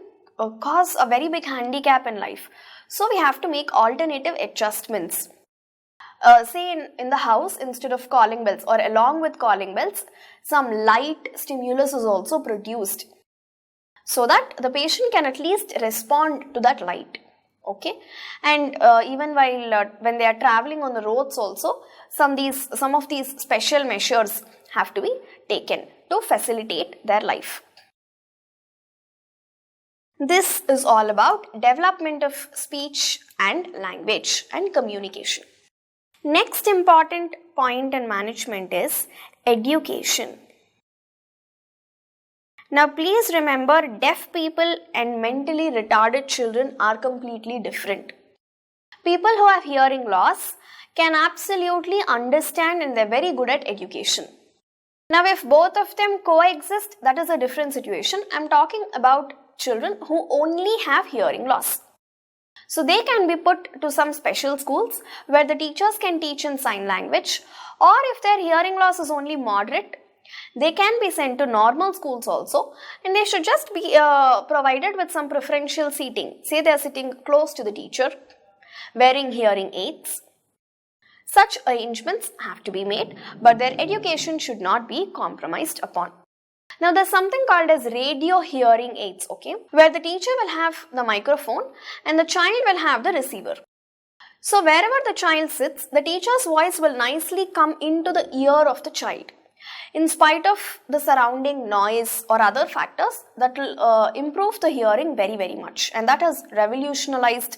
cause a very big handicap in life. So we have to make alternative adjustments. Say in the house, instead of calling bells or along with calling bells, some light stimulus is also produced so that the patient can at least respond to that light. Okay, and even when they are traveling on the roads also, some of these special measures have to be taken to facilitate their life. This is all about development of speech and language and communication. Next important point in management is education. Now please remember, deaf people and mentally retarded children are completely different. People who have hearing loss can absolutely understand and they're very good at education. Now if both of them coexist, that is a different situation. I'm talking about children who only have hearing loss. So they can be put to some special schools where the teachers can teach in sign language, or if their hearing loss is only moderate, they can be sent to normal schools also, and they should just be provided with some preferential seating. Say they are sitting close to the teacher, wearing hearing aids. Such arrangements have to be made, but their education should not be compromised upon. Now there's something called as radio hearing aids, okay, where the teacher will have the microphone and the child will have the receiver. So wherever the child sits, the teacher's voice will nicely come into the ear of the child. In spite of the surrounding noise or other factors, that will improve the hearing very, very much, and that has revolutionized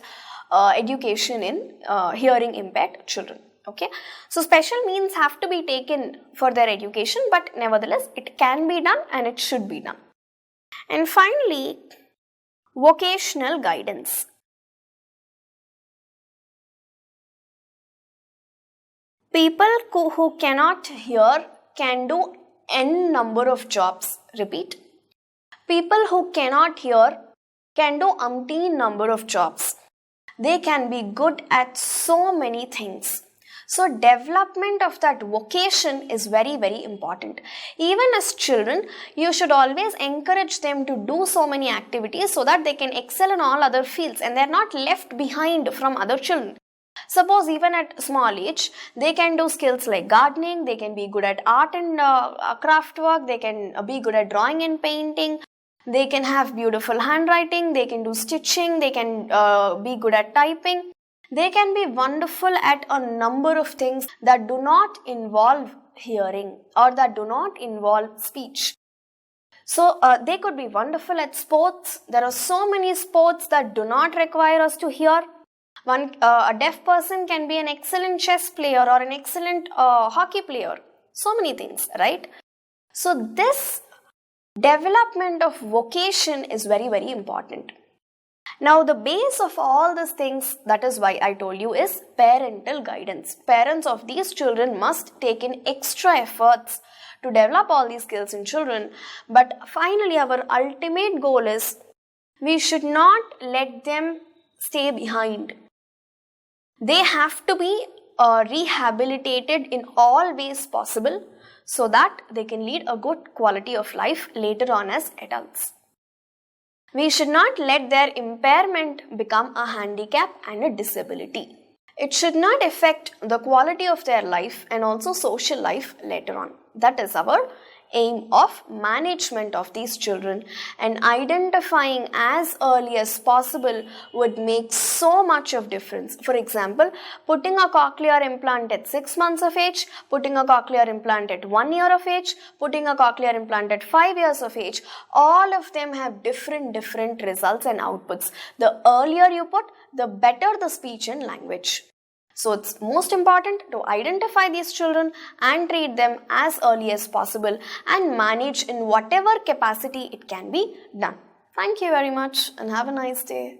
education in hearing impaired children. Okay, so special means have to be taken for their education, but nevertheless it can be done and it should be done. And finally, vocational guidance. People who cannot hear can do n number of jobs. Repeat. People who cannot hear can do umpteen number of jobs. They can be good at so many things. So development of that vocation is very, very important. Even as children, you should always encourage them to do so many activities so that they can excel in all other fields and they are not left behind from other children. Suppose even at small age, they can do skills like gardening, they can be good at art and craft work, they can be good at drawing and painting, they can have beautiful handwriting, they can do stitching, they can be good at typing. They can be wonderful at a number of things that do not involve hearing or that do not involve speech. So they could be wonderful at sports. There are so many sports that do not require us to hear. A deaf person can be an excellent chess player or an excellent hockey player. So many things, right? So this development of vocation is very, very important. Now the base of all these things, that is why I told you, is parental guidance. Parents of these children must take in extra efforts to develop all these skills in children. But finally our ultimate goal is we should not let them stay behind. They have to be rehabilitated in all ways possible so that they can lead a good quality of life later on as adults. We should not let their impairment become a handicap and a disability. It should not affect the quality of their life and also social life later on. That is our aim of management of these children, and identifying as early as possible would make so much of difference. For example, putting a cochlear implant at 6 months of age, putting a cochlear implant at 1 year of age, putting a cochlear implant at 5 years of age, all of them have different results and outputs. The earlier you put, the better the speech and language. So it's most important to identify these children and treat them as early as possible and manage in whatever capacity it can be done. Thank you very much and have a nice day.